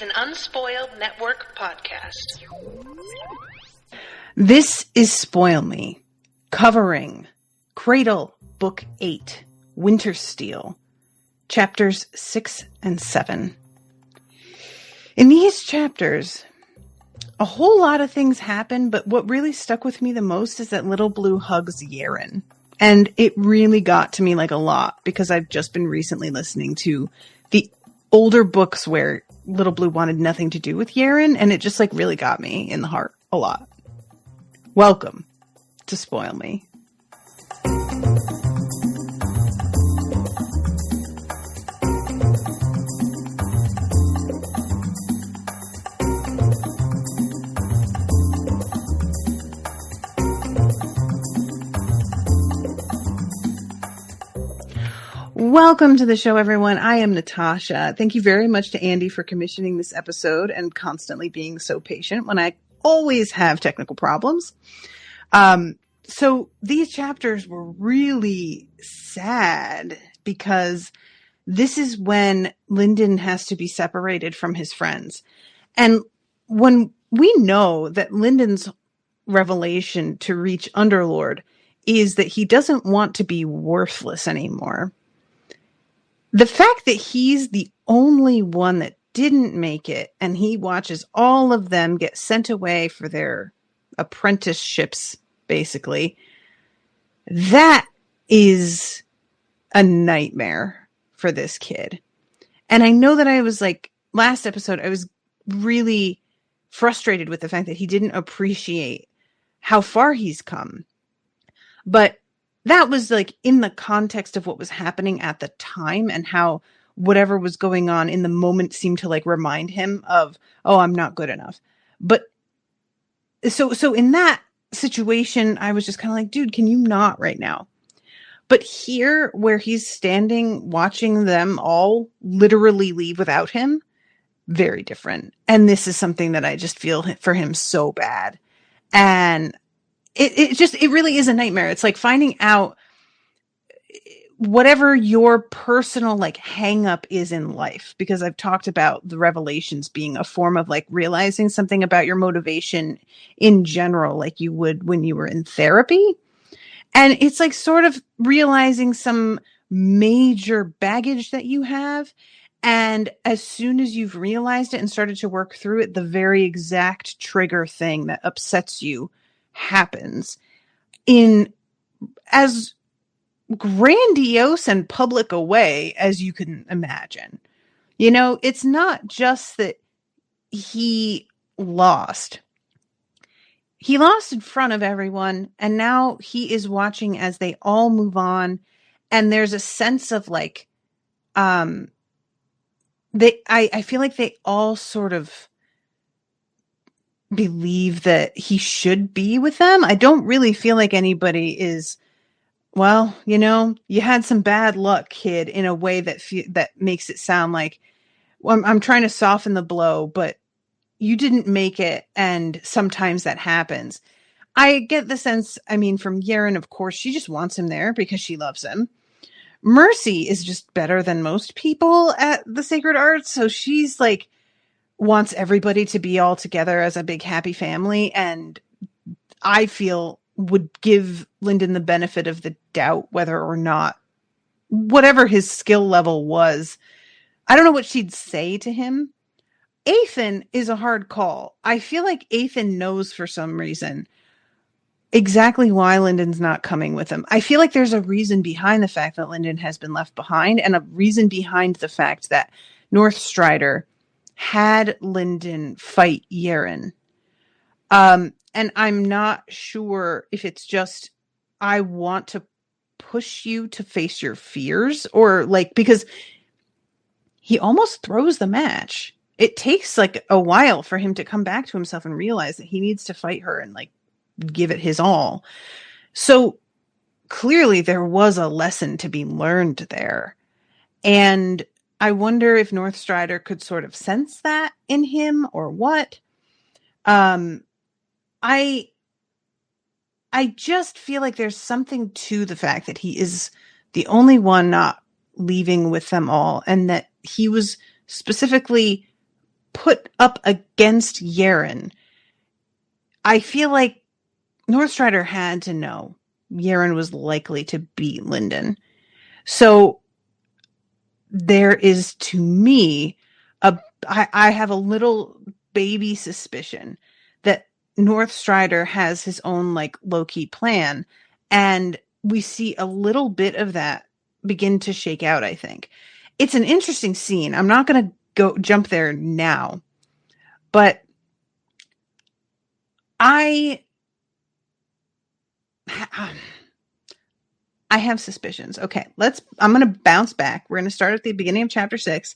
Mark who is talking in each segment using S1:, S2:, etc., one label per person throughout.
S1: an Unspoiled Network podcast.
S2: This is Spoil Me, covering Cradle, Book 8, Wintersteel, Chapters 6 and 7. In these chapters, a whole lot of things happen, but what really stuck with me the most is that Little Blue hugs Yaren. And it really got to me like a lot, because I've just been recently listening to the older books where Little Blue wanted nothing to do with Yaren, and it just like really got me in the heart a lot. Welcome to Spoil Me. Welcome to the show, everyone. I am Natasha. Thank you very much to Andy for commissioning this episode and constantly being so patient when I always have technical problems. So these chapters were really sad because this is when Lindon has to be separated from his friends. And when we know that Lindon's revelation to reach Underlord is that he doesn't want to be worthless anymore, the fact that he's the only one that didn't make it and he watches all of them get sent away for their apprenticeships, basically, that is a nightmare for this kid. And I know that I was like, last episode, I was really frustrated with the fact that he didn't appreciate how far he's come. But that was like in the context of what was happening at the time and how whatever was going on in the moment seemed to like remind him of, oh, I'm not good enough. But so in that situation, I was just kind of like, dude, can you not right now? But here where he's standing, watching them all literally leave without him, very different. And this is something that I just feel for him so bad. And it really is a nightmare. It's like finding out whatever your personal like hang up is in life, because I've talked about the revelations being a form of like realizing something about your motivation in general, like you would when you were in therapy. And it's like sort of realizing some major baggage that you have. And as soon as you've realized it and started to work through it, the very exact trigger thing that upsets you happens in as grandiose and public a way as you can imagine. You know, it's not just that he lost. He lost in front of everyone, and now he is watching as they all move on, and there's a sense of like I feel like they all sort of believe that he should be with them. I don't really feel like anybody is, well, you know, you had some bad luck, kid, in a way that that makes it sound like, well, I'm trying to soften the blow, but you didn't make it, and sometimes that happens. I get the sense, I mean, from Yaren, of course, she just wants him there because she loves him. Mercy is just better than most people at the Sacred Arts, so she's like, wants everybody to be all together as a big happy family, and I feel would give Lindon the benefit of the doubt whether or not whatever his skill level was. I don't know what she'd say to him. Ethan is a hard call. I feel like Ethan knows for some reason exactly why Lindon's not coming with him. I feel like there's a reason behind the fact that Lindon has been left behind, and a reason behind the fact that Northstrider had Lindon fight Yaren. And I'm not sure if it's just, I want to push you to face your fears, or like, because he almost throws the match. It takes like a while for him to come back to himself and realize that he needs to fight her and like give it his all. So clearly there was a lesson to be learned there. And I wonder if Northstrider could sort of sense that in him or what. I just feel like there's something to the fact that he is the only one not leaving with them all, and that he was specifically put up against Yaren, I feel like Northstrider had to know Yaren was likely to beat Lindon. So there is, to me, I have a little baby suspicion that Northstrider has his own like low-key plan, and we see a little bit of that begin to shake out, I think. It's an interesting scene. I'm not going to go jump there now, but I have suspicions. Okay, I'm going to bounce back. We're going to start at the beginning of chapter 6.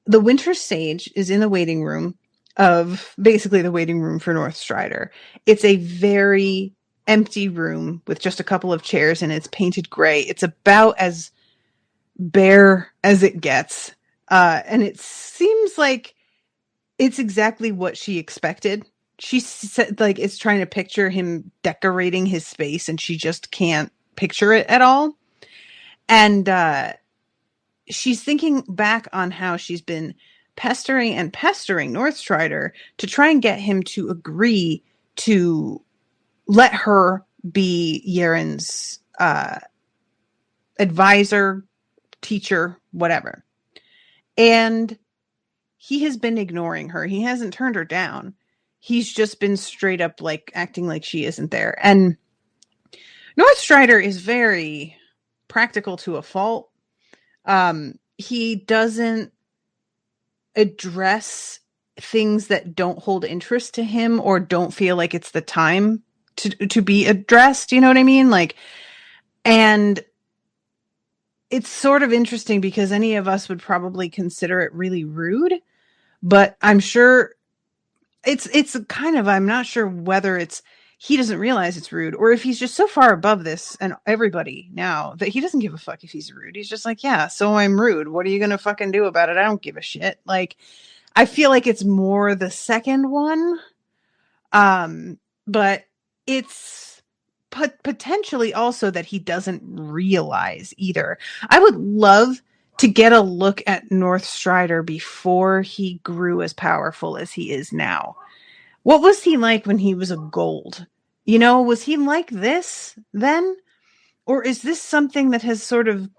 S2: The Winter Sage is in the waiting room of basically the waiting room for Northstrider. It's a very empty room with just a couple of chairs, and it's painted gray. It's about as bare as it gets. And it seems like it's exactly what she expected. She said, like, it's trying to picture him decorating his space, and she just can't picture it at all. And she's thinking back on how she's been pestering Northstrider to try and get him to agree to let her be Yaren's advisor, teacher, whatever. And he has been ignoring her. He hasn't turned her down. He's just been straight up like acting like she isn't there. And Northstrider is very practical to a fault. He doesn't address things that don't hold interest to him or don't feel like it's the time to be addressed. You know what I mean? Like, and it's sort of interesting because any of us would probably consider it really rude, but I'm sure it's kind of, I'm not sure whether it's, he doesn't realize it's rude or if he's just so far above this and everybody now that he doesn't give a fuck if he's rude. He's just like, yeah, so I'm rude. What are you going to fucking do about it? I don't give a shit. Like, I feel like it's more the second one. But it's potentially also that he doesn't realize either. I would love to get a look at Northstrider before he grew as powerful as he is now. What was he like when he was a gold? You know, was he like this then? Or is this something that has sort of,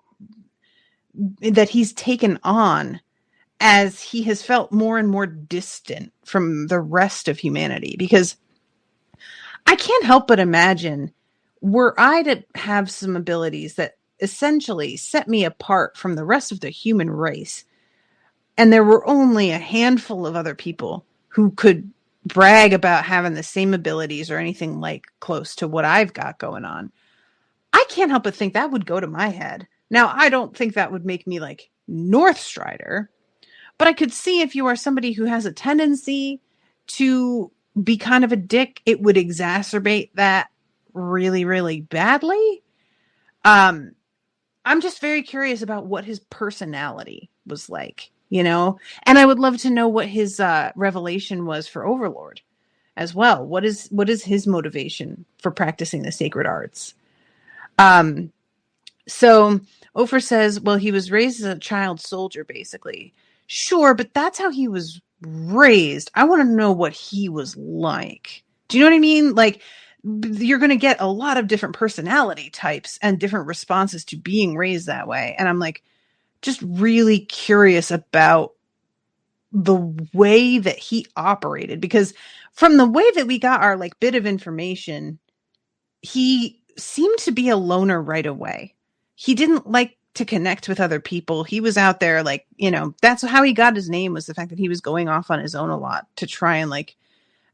S2: that he's taken on as he has felt more and more distant from the rest of humanity? Because I can't help but imagine, were I to have some abilities that essentially set me apart from the rest of the human race, and there were only a handful of other people who could brag about having the same abilities or anything like close to what I've got going on, I can't help but think that would go to my head. Now, I don't think that would make me like Northstrider, but I could see if you are somebody who has a tendency to be kind of a dick, it would exacerbate that really, really badly. I'm just very curious about what his personality was like, you know, and I would love to know what his revelation was for Overlord as well. What is his motivation for practicing the sacred arts? So Ofer says, well, he was raised as a child soldier, basically. Sure, but that's how he was raised. I want to know what he was like. Do you know what I mean? Like, you're going to get a lot of different personality types and different responses to being raised that way. And I'm like, just really curious about the way that he operated, because from the way that we got our like bit of information, he seemed to be a loner right away. He didn't like to connect with other people. He was out there, like, you know, that's how he got his name, was the fact that he was going off on his own a lot to try and like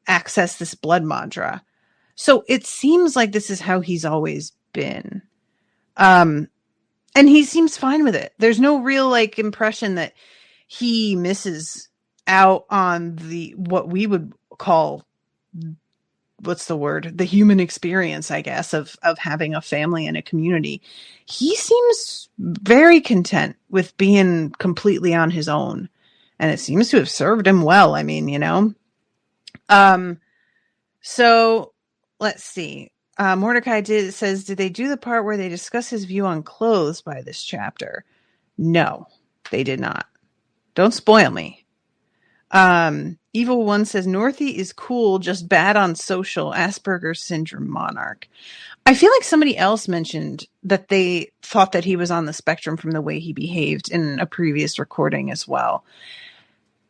S2: access this blood mantra. So it seems like this is how he's always been. And he seems fine with it. There's no real like impression that he misses out on the, what we would call, what's the word? The human experience, I guess, of having a family and a community. He seems very content with being completely on his own. And it seems to have served him well. I mean, you know. So let's see. Mordecai says, did they do the part where they discuss his view on clothes by this chapter? No, they did not. Don't spoil me. Evil One says, Northie is cool, just bad on social. Asperger's syndrome monarch. I feel like somebody else mentioned that they thought that he was on the spectrum from the way he behaved in a previous recording as well.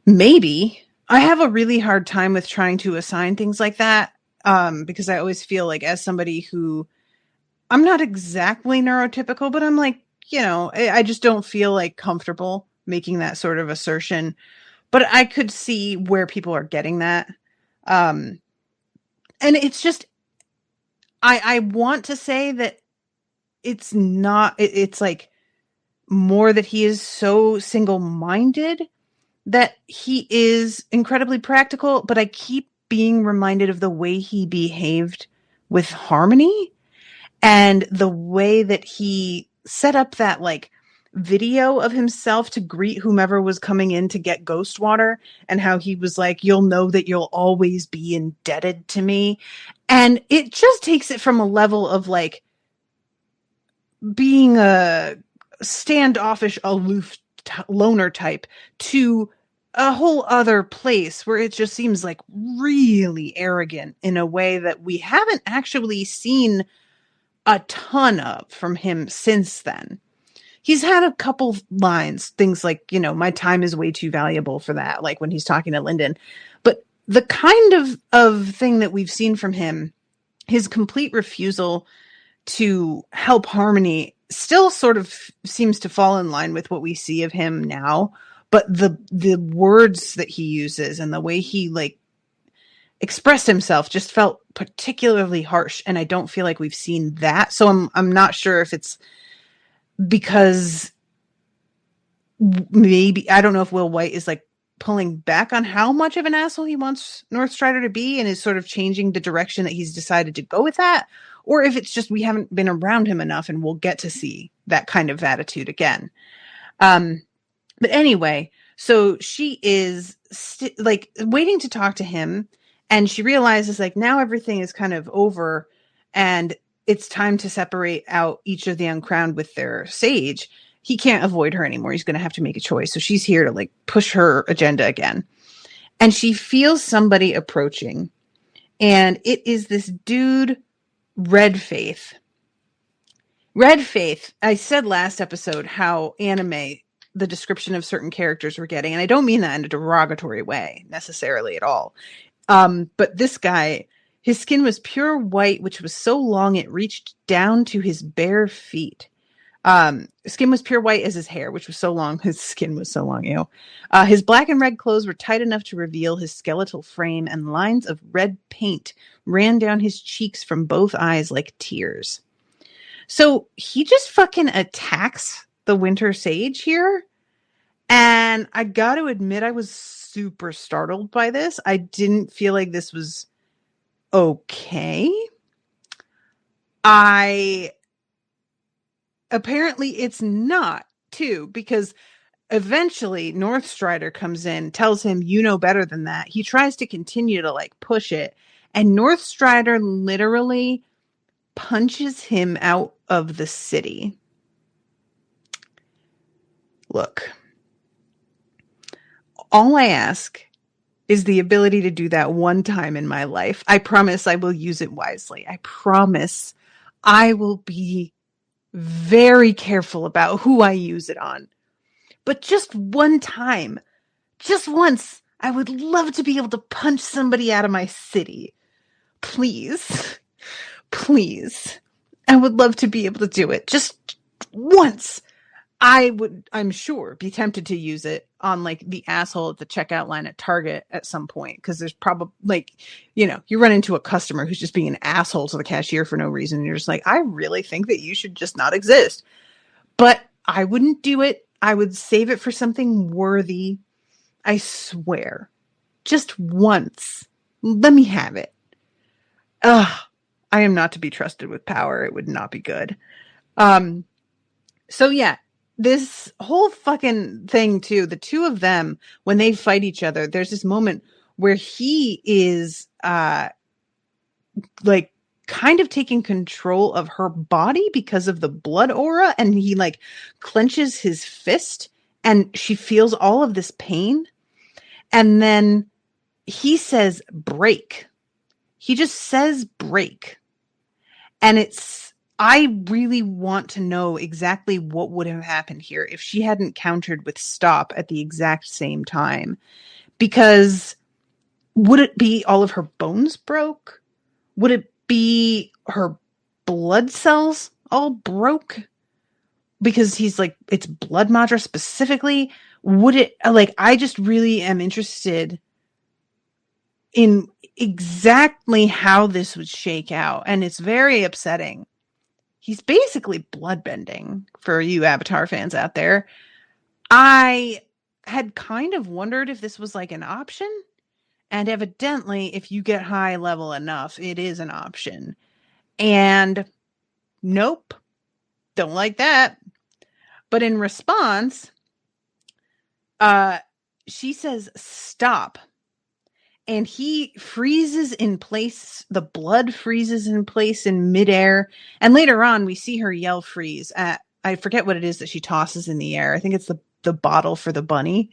S2: Maybe. I have a really hard time with trying to assign things like that, because I always feel like, as somebody who, I'm not exactly neurotypical, but I'm like, I just don't feel like comfortable making that sort of assertion. But I could see where people are getting that. And it's just, I want to say that it's not, it's like more that he is so single-minded that he is incredibly practical, but I keep being reminded of the way he behaved with Harmony and the way that he set up that like video of himself to greet whomever was coming in to get ghost water, and how he was like, you'll know that you'll always be indebted to me. And it just takes it from a level of like being a standoffish, aloof loner type to a whole other place where it just seems like really arrogant in a way that we haven't actually seen a ton of from him since then. He's had a couple lines, things like, my time is way too valuable for that, like when he's talking to Lindon. But the kind of thing that we've seen from him, his complete refusal to help Harmony, still sort of seems to fall in line with what we see of him now. But the words that he uses and the way he like expressed himself just felt particularly harsh, and I don't feel like we've seen that. So I'm not sure if it's because maybe, I don't know if Will White is like pulling back on how much of an asshole he wants Northstrider to be and is sort of changing the direction that he's decided to go with that, or if it's just we haven't been around him enough and we'll get to see that kind of attitude again. But anyway, so she is like waiting to talk to him, and she realizes like now everything is kind of over and it's time to separate out each of the Uncrowned with their sage. He can't avoid her anymore. He's going to have to make a choice. So she's here to like push her agenda again. And she feels somebody approaching, and it is this dude, Red Faith. Red Faith, I said last episode how anime the description of certain characters were getting, and I don't mean that in a derogatory way necessarily at all. But this guy, his skin was pure white, which was so long it reached down to his bare feet. Skin was pure white as his hair, which was so long. His skin was so long, his black and red clothes were tight enough to reveal his skeletal frame, and lines of red paint ran down his cheeks from both eyes like tears. So he just fucking attacks the Winter Sage here. And I got to admit, I was super startled by this. I didn't feel like this was okay. Apparently it's not too, because eventually Northstrider comes in, tells him, you know better than that. He tries to continue to like push it, and Northstrider literally punches him out of the city. Look, all I ask is the ability to do that one time in my life. I promise I will use it wisely. I promise I will be very careful about who I use it on. But just one time, just once, I would love to be able to punch somebody out of my city. Please. Please. I would love to be able to do it. Just once. I would, I'm sure, be tempted to use it on like the asshole at the checkout line at Target at some point. Because there's probably like, you run into a customer who's just being an asshole to the cashier for no reason. And you're just like, I really think that you should just not exist. But I wouldn't do it. I would save it for something worthy. I swear. Just once. Let me have it. Ugh. I am not to be trusted with power. It would not be good. So yeah. This whole fucking thing too, the two of them, when they fight each other, there's this moment where he is like kind of taking control of her body because of the blood aura, and he like clenches his fist and she feels all of this pain. And then he says break. He just says break. And I really want to know exactly what would have happened here if she hadn't countered with stop at the exact same time. Because would it be all of her bones broke? Would it be her blood cells all broke? Because he's like, it's blood madra specifically. Would it, like, I just really am interested in exactly how this would shake out. And it's very upsetting. He's basically bloodbending for you Avatar fans out there. I had kind of wondered if this was like an option. And evidently, if you get high level enough, it is an option. And nope, don't like that. But in response, she says, stop. And he freezes in place. The blood freezes in place in midair. And later on, we see her yell freeze at, I forget what it is that she tosses in the air. I think it's the bottle for the bunny.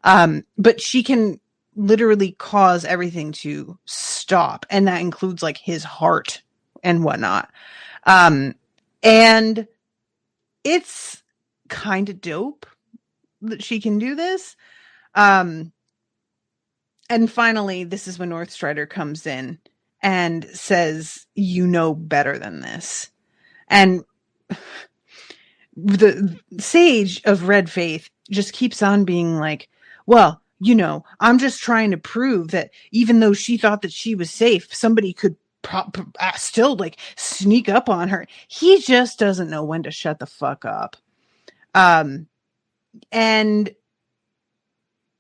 S2: But she can literally cause everything to stop. And that includes like his heart and whatnot. And it's kind of dope that she can do this. And finally, this is when Northstrider comes in and says, you know better than this. And the Sage of Red Faith just keeps on being like, well, you know, I'm just trying to prove that even though she thought that she was safe, somebody could still like sneak up on her. He just doesn't know when to shut the fuck up. And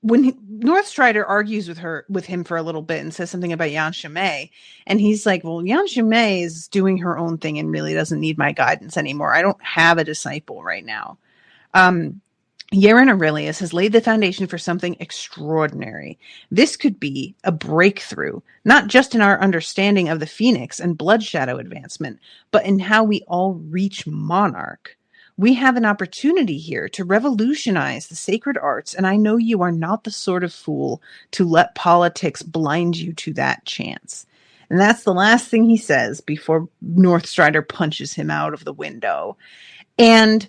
S2: when Northstrider argues with him for a little bit and says something about Yanshimei, and he's like, well, Yanshimei is doing her own thing and really doesn't need my guidance anymore. I don't have a disciple right now. Yaren Aurelius has laid the foundation for something extraordinary. This could be a breakthrough, not just in our understanding of the Phoenix and Blood Shadow advancement, but in how we all reach Monarch. We have an opportunity here to revolutionize the sacred arts, and I know you are not the sort of fool to let politics blind you to that chance. And that's the last thing he says before Northstrider punches him out of the window. And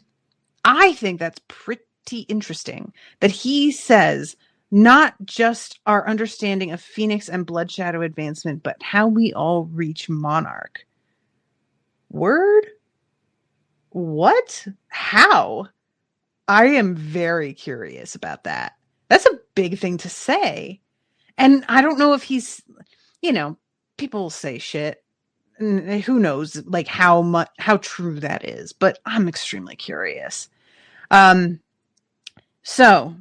S2: I think that's pretty interesting that he says not just our understanding of Phoenix and Blood Shadow advancement, but how we all reach Monarch. Word? What? How? I am very curious about that. That's a big thing to say. And I don't know if he's, you know, people say shit. And who knows like how true that is, but I'm extremely curious. So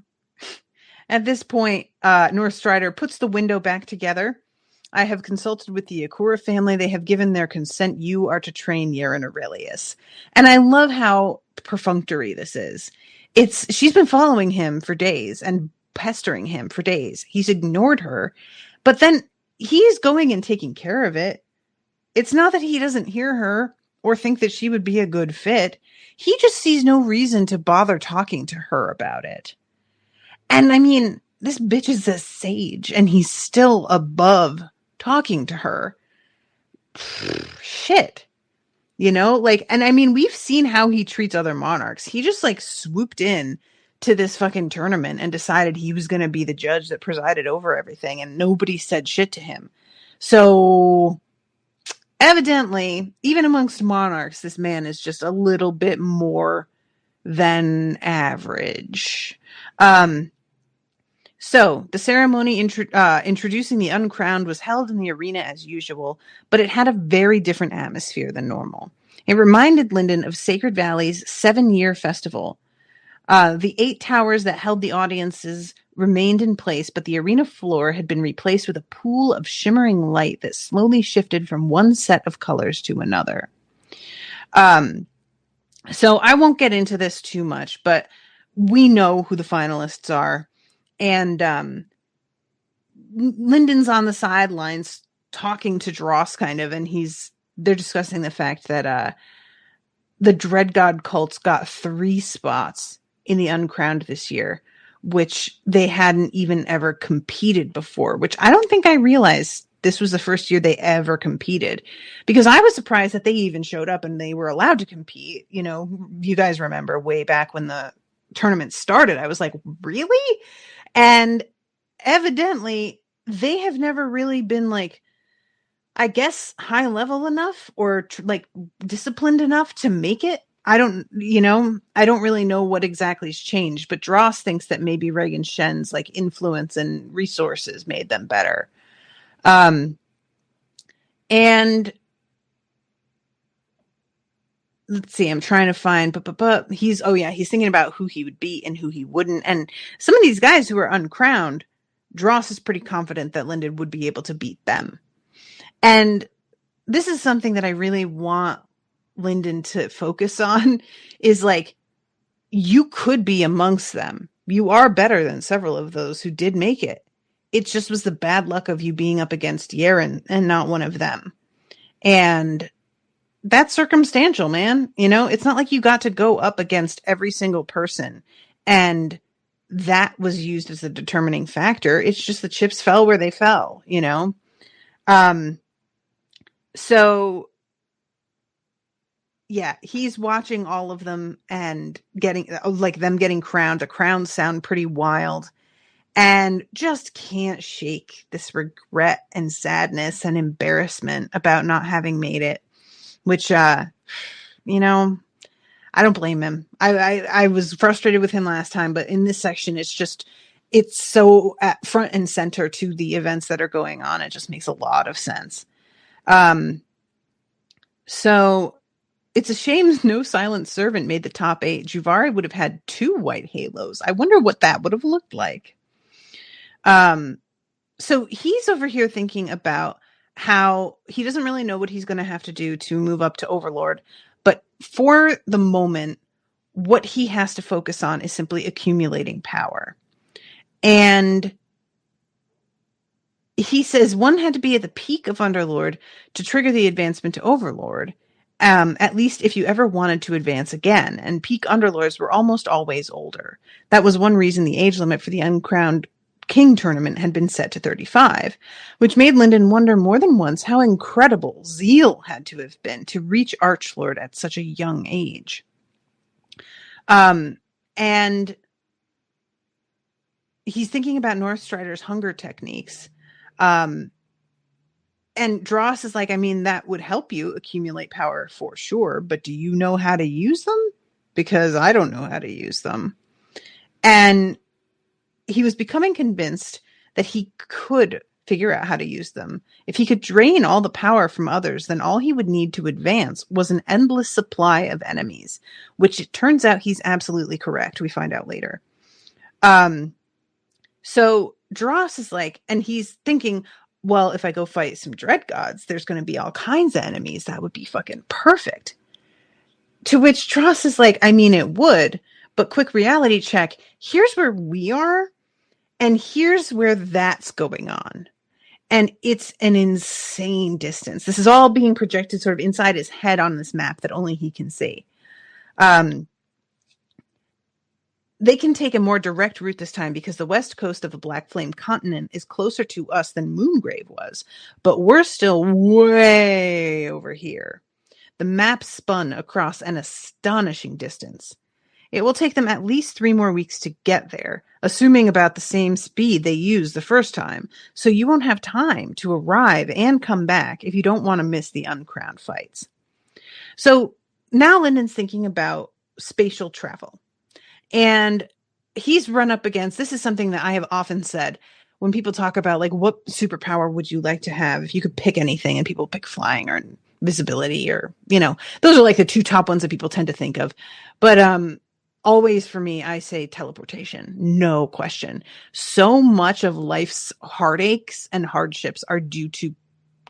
S2: at this point, Northstrider puts the window back together. I have consulted with the Akura family. They have given their consent. You are to train Yaren Aurelius. And I love how perfunctory this is. She's been following him for days and pestering him for days. He's ignored her, but then he's going and taking care of it. It's not that he doesn't hear her or think that she would be a good fit. He just sees no reason to bother talking to her about it. And I mean, this bitch is a sage and he's still above talking to her. Shit. You know, like, and I mean, we've seen how he treats other monarchs. He just like swooped in to this fucking tournament and decided he was going to be the judge that presided over everything, and nobody said shit to him. So evidently, even amongst monarchs, this man is just a little bit more than average. So the ceremony introducing the uncrowned was held in the arena as usual, but it had a very different atmosphere than normal. It reminded Lindon of Sacred Valley's 7-year festival. The 8 towers that held the audiences remained in place, but the arena floor had been replaced with a pool of shimmering light that slowly shifted from one set of colors to another. So I won't get into this too much, but we know who the finalists are. And Lyndon's on the sidelines talking to Dross kind of, and they're discussing the fact that the Dread God cults got 3 spots in the Uncrowned this year, which they hadn't even ever competed before, which I don't think I realized this was the first year they ever competed, because I was surprised that they even showed up and they were allowed to compete. You know, you guys remember way back when the tournament started, I was like, really? And evidently they have never really been like, I guess, high level enough or like disciplined enough to make it. I don't really know what exactly has changed, but Dross thinks that maybe Reagan Shen's like influence and resources made them better. And let's see, I'm trying to find, but he's thinking about who he would beat and who he wouldn't. And some of these guys who are uncrowned, Dross is pretty confident that Lindon would be able to beat them. And this is something that I really want Lindon to focus on, is like, you could be amongst them. You are better than several of those who did make it. It just was the bad luck of you being up against Yaren and not one of them. And that's circumstantial, man. You know, it's not like you got to go up against every single person and that was used as a determining factor. It's just the chips fell where they fell, you know? So yeah, he's watching all of them and getting like them getting crowned. The crowns sound pretty wild and just can't shake this regret and sadness and embarrassment about not having made it, which, you know, I don't blame him. I was frustrated with him last time, but in this section, it's so at front and center to the events that are going on. It just makes a lot of sense. So it's a shame no Silent Servant made the top 8. Juvare would have had 2 white halos. I wonder what that would have looked like. So he's over here thinking about how he doesn't really know what he's going to have to do to move up to Overlord. But for the moment, what he has to focus on is simply accumulating power. And he says one had to be at the peak of Underlord to trigger the advancement to Overlord, at least if you ever wanted to advance again. And peak Underlords were almost always older. That was one reason the age limit for the Uncrowned King tournament had been set to 35, which made Lindon wonder more than once how incredible Zeal had to have been to reach Archlord at such a young age. And he's thinking about Northstrider's hunger techniques. And Dross is like, I mean, that would help you accumulate power for sure, but do you know how to use them? Because I don't know how to use them. And he was becoming convinced that he could figure out how to use them. If he could drain all the power from others, then all he would need to advance was an endless supply of enemies, which it turns out he's absolutely correct. We find out later. So Dross is like, and he's thinking, well, if I go fight some Dread Gods, there's going to be all kinds of enemies. That would be fucking perfect. To which Dross is like, I mean, it would, but quick reality check. Here's where we are. And here's where that's going on. And it's an insane distance. This is all being projected sort of inside his head on this map that only he can see. They can take a more direct route this time because the west coast of the Black Flame continent is closer to us than Moongrave was. But we're still way over here. The map spun across an astonishing distance. It will take them at least 3 more weeks to get there, assuming about the same speed they used the first time, so you won't have time to arrive and come back if you don't want to miss the uncrowned fights. So now Lindon's thinking about spatial travel. And he's run up against, this is something that I have often said when people talk about, like, what superpower would you like to have if you could pick anything, and people pick flying or visibility or, you know, those are like the 2 top ones that people tend to think of. But, always for me, I say teleportation, no question. So much of life's heartaches and hardships are due to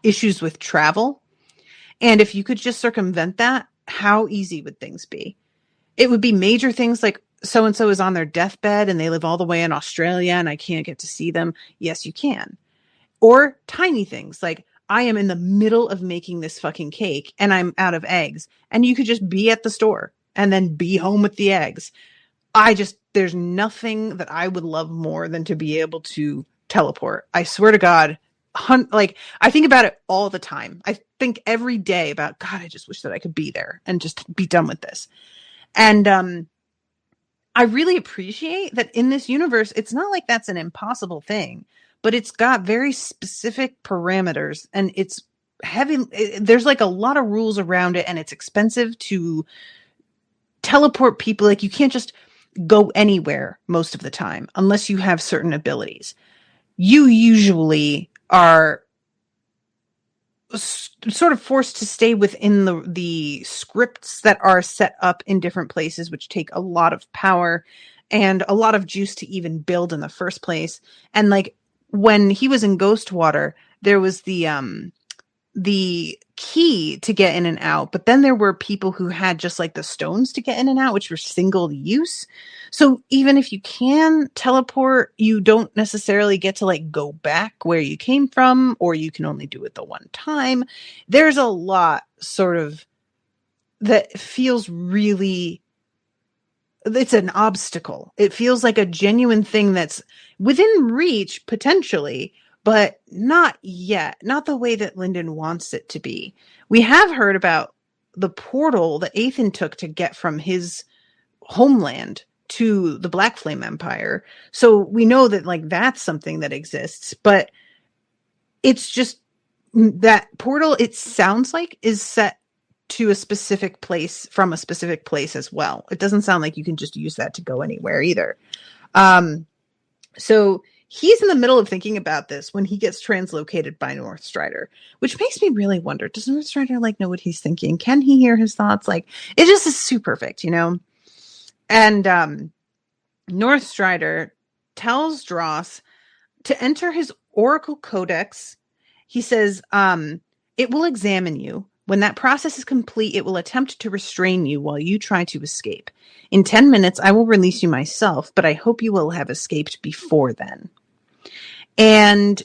S2: issues with travel. And if you could just circumvent that, how easy would things be? It would be major things like so-and-so is on their deathbed and they live all the way in Australia and I can't get to see them. Yes, you can. Or tiny things like, I am in the middle of making this fucking cake and I'm out of eggs. And you could just be at the store and then be home with the eggs. there's nothing that I would love more than to be able to teleport. I swear to God, like I think about it all the time. I think every day about, God, I just wish that I could be there and just be done with this. And I really appreciate that in this universe, it's not like that's an impossible thing, but it's got very specific parameters and it's heavy. There's like a lot of rules around it and it's expensive to teleport people. Like you can't just go anywhere most of the time unless you have certain abilities. You usually are sort of forced to stay within the scripts that are set up in different places, which take a lot of power and a lot of juice to even build in the first place. And like when he was in Ghostwater, there was the key to get in and out, but then there were people who had just like the stones to get in and out, which were single use. So even if you can teleport, you don't necessarily get to like go back where you came from, or you can only do it the one time. There's a lot sort of that feels really, it's an obstacle. It feels like a genuine thing that's within reach potentially, but not yet. Not the way that Lindon wants it to be. We have heard about the portal that Ethan took to get from his homeland to the Black Flame Empire. So we know that like that's something that exists, but it's just that portal, it sounds like, is set to a specific place from a specific place as well. It doesn't sound like you can just use that to go anywhere either. So he's in the middle of thinking about this when he gets translocated by Northstrider, which makes me really wonder, does Northstrider like know what he's thinking? Can he hear his thoughts? Like, it just is too perfect, you know? And Northstrider tells Dross to enter his Oracle Codex. He says, it will examine you. When that process is complete, it will attempt to restrain you while you try to escape. In 10 minutes, I will release you myself, but I hope you will have escaped before then. And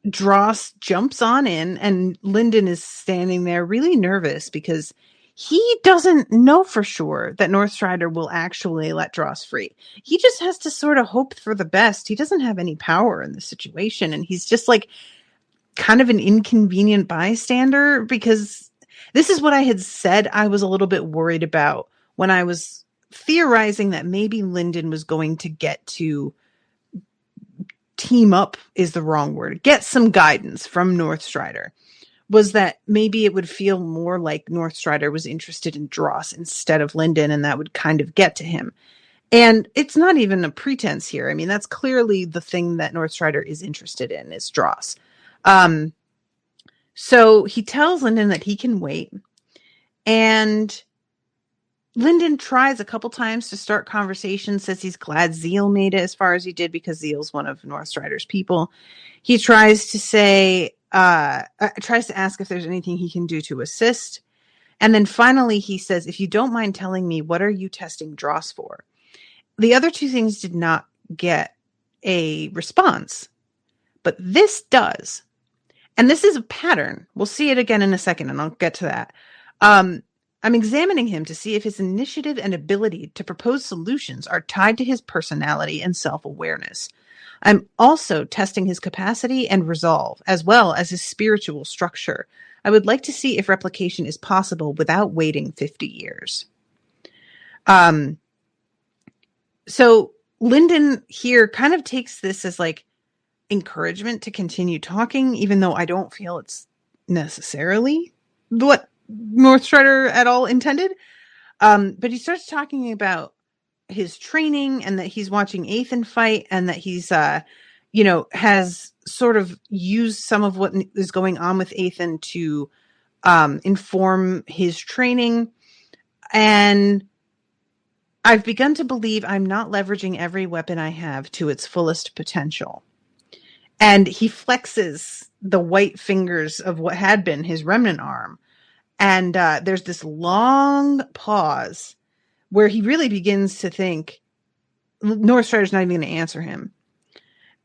S2: Dross jumps on in, and Lindon is standing there really nervous because he doesn't know for sure that Northstrider will actually let Dross free. He just has to sort of hope for the best. He doesn't have any power in the situation, and he's just like kind of an inconvenient bystander, because this is what I had said I was a little bit worried about when I was theorizing that maybe Lindon was going to get to team up is the wrong word, get some guidance from Northstrider, was that maybe it would feel more like Northstrider was interested in Dross instead of Lindon, and that would kind of get to him. And it's not even a pretense here. I mean, that's clearly the thing that Northstrider is interested in, is Dross. So he tells Lindon that he can wait, and Lindon tries a couple times to start conversations, says he's glad Zeal made it as far as he did because Zeal's one of Northstrider's people. He tries to say, tries to ask if there's anything he can do to assist. And then finally he says, if you don't mind telling me, what are you testing Dross for? The other two things did not get a response, but this does. And this is a pattern. We'll see it again in a second, and I'll get to that. I'm examining him to see if his initiative and ability to propose solutions are tied to his personality and self-awareness. I'm also testing his capacity and resolve, as well as his spiritual structure. I would like to see if replication is possible without waiting 50 years. So Lindon here kind of takes this as like encouragement to continue talking, even though I don't feel it's necessarily what Northstrider at all intended. But he starts talking about his training and that he's watching Ethan fight, and that he's, has sort of used some of what is going on with Ethan to inform his training. And I've begun to believe I'm not leveraging every weapon I have to its fullest potential. And he flexes the white fingers of what had been his remnant arm. And there's this long pause where he really begins to think Northstrider's not even going to answer him.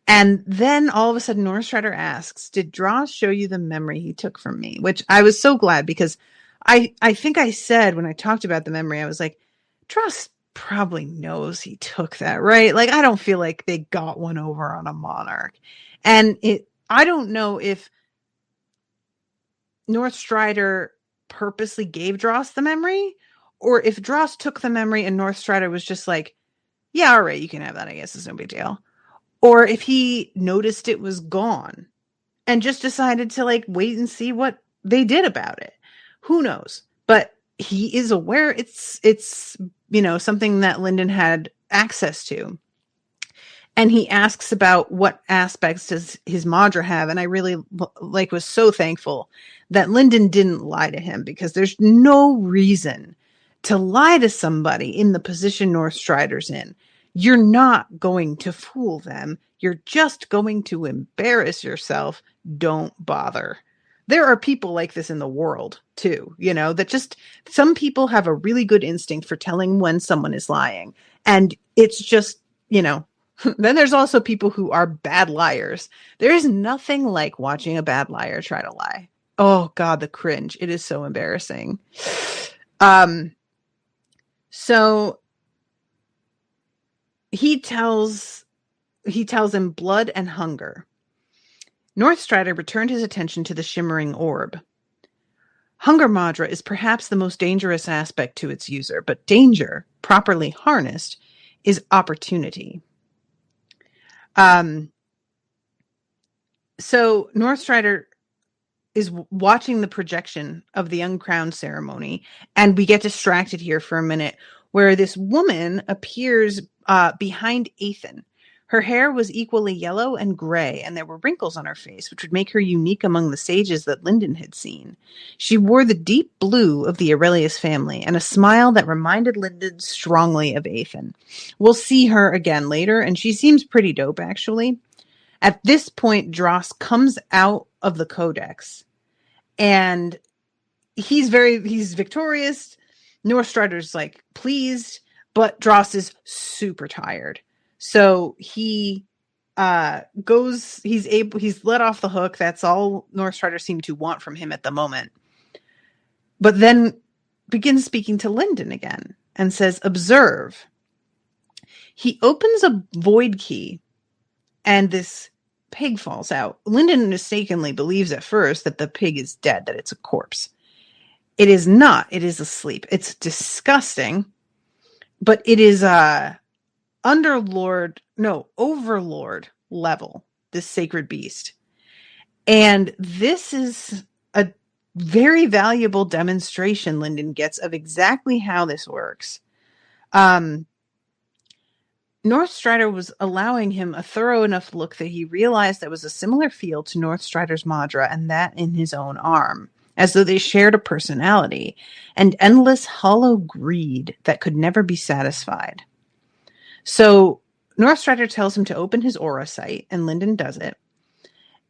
S2: And then all of a sudden Northstrider asks, did Dross show you the memory he took from me? Which I was so glad, because I think I said when I talked about the memory, I was like, Dross probably knows he took that, right? Like, I don't feel like they got one over on a monarch. And I don't know if Northstrider purposely gave Dross the memory, or if Dross took the memory and Northstrider was just like, yeah, all right, you can have that, I guess, it's no big deal. Or if he noticed it was gone and just decided to like wait and see what they did about it. Who knows? But he is aware it's something that Lindon had access to. And he asks about what aspects does his Madra have. And I really was so thankful that Lindon didn't lie to him, because there's no reason to lie to somebody in the position Northstrider's in. You're not going to fool them. You're just going to embarrass yourself. Don't bother. There are people like this in the world too, that just, some people have a really good instinct for telling when someone is lying. And it's just, then there's also people who are bad liars. There is nothing like watching a bad liar try to lie. Oh God, the cringe. It is so embarrassing. So he tells him blood and hunger. Northstrider returned his attention to the shimmering orb. Hunger Madra is perhaps the most dangerous aspect to its user, but danger, properly harnessed, is opportunity. So Northstrider is watching the projection of the uncrowned ceremony, and we get distracted here for a minute, where this woman appears behind Ethan. Her hair was equally yellow and gray, and there were wrinkles on her face, which would make her unique among the sages that Lindon had seen. She wore the deep blue of the Aurelius family, and a smile that reminded Lindon strongly of Ethan. We'll see her again later, and she seems pretty dope, actually. At this point, Dross comes out of the codex, and he's victorious. Northstrider's like pleased, but Dross is super tired. So he he's let off the hook. That's all Northstrider seemed to want from him at the moment. But then begins speaking to Lindon again and says, observe. He opens a void key, and this pig falls out. Lindon mistakenly believes at first that the pig is dead, that it's a corpse. It is not. It is asleep. It's disgusting, but it is overlord level, this sacred beast. And this is a very valuable demonstration Lindon gets of exactly how this works. Northstrider was allowing him a thorough enough look that he realized there was a similar feel to Northstrider's Madra and that in his own arm, as though they shared a personality, and endless hollow greed that could never be satisfied. So Northstrider tells him to open his aura sight, and Lindon does it.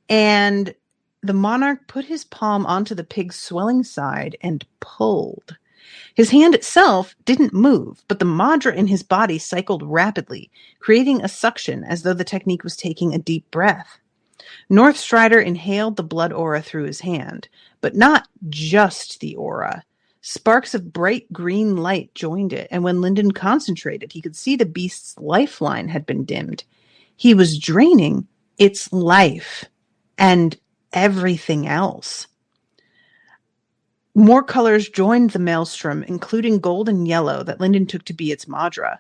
S2: And the monarch put his palm onto the pig's swelling side and pulled. His hand itself didn't move, but the Madra in his body cycled rapidly, creating a suction as though the technique was taking a deep breath. Northstrider inhaled the blood aura through his hand, but not just the aura. Sparks of bright green light joined it, and when Lindon concentrated, he could see the beast's lifeline had been dimmed. He was draining its life and everything else. More colors joined the maelstrom, including gold and yellow that Lindon took to be its Madra.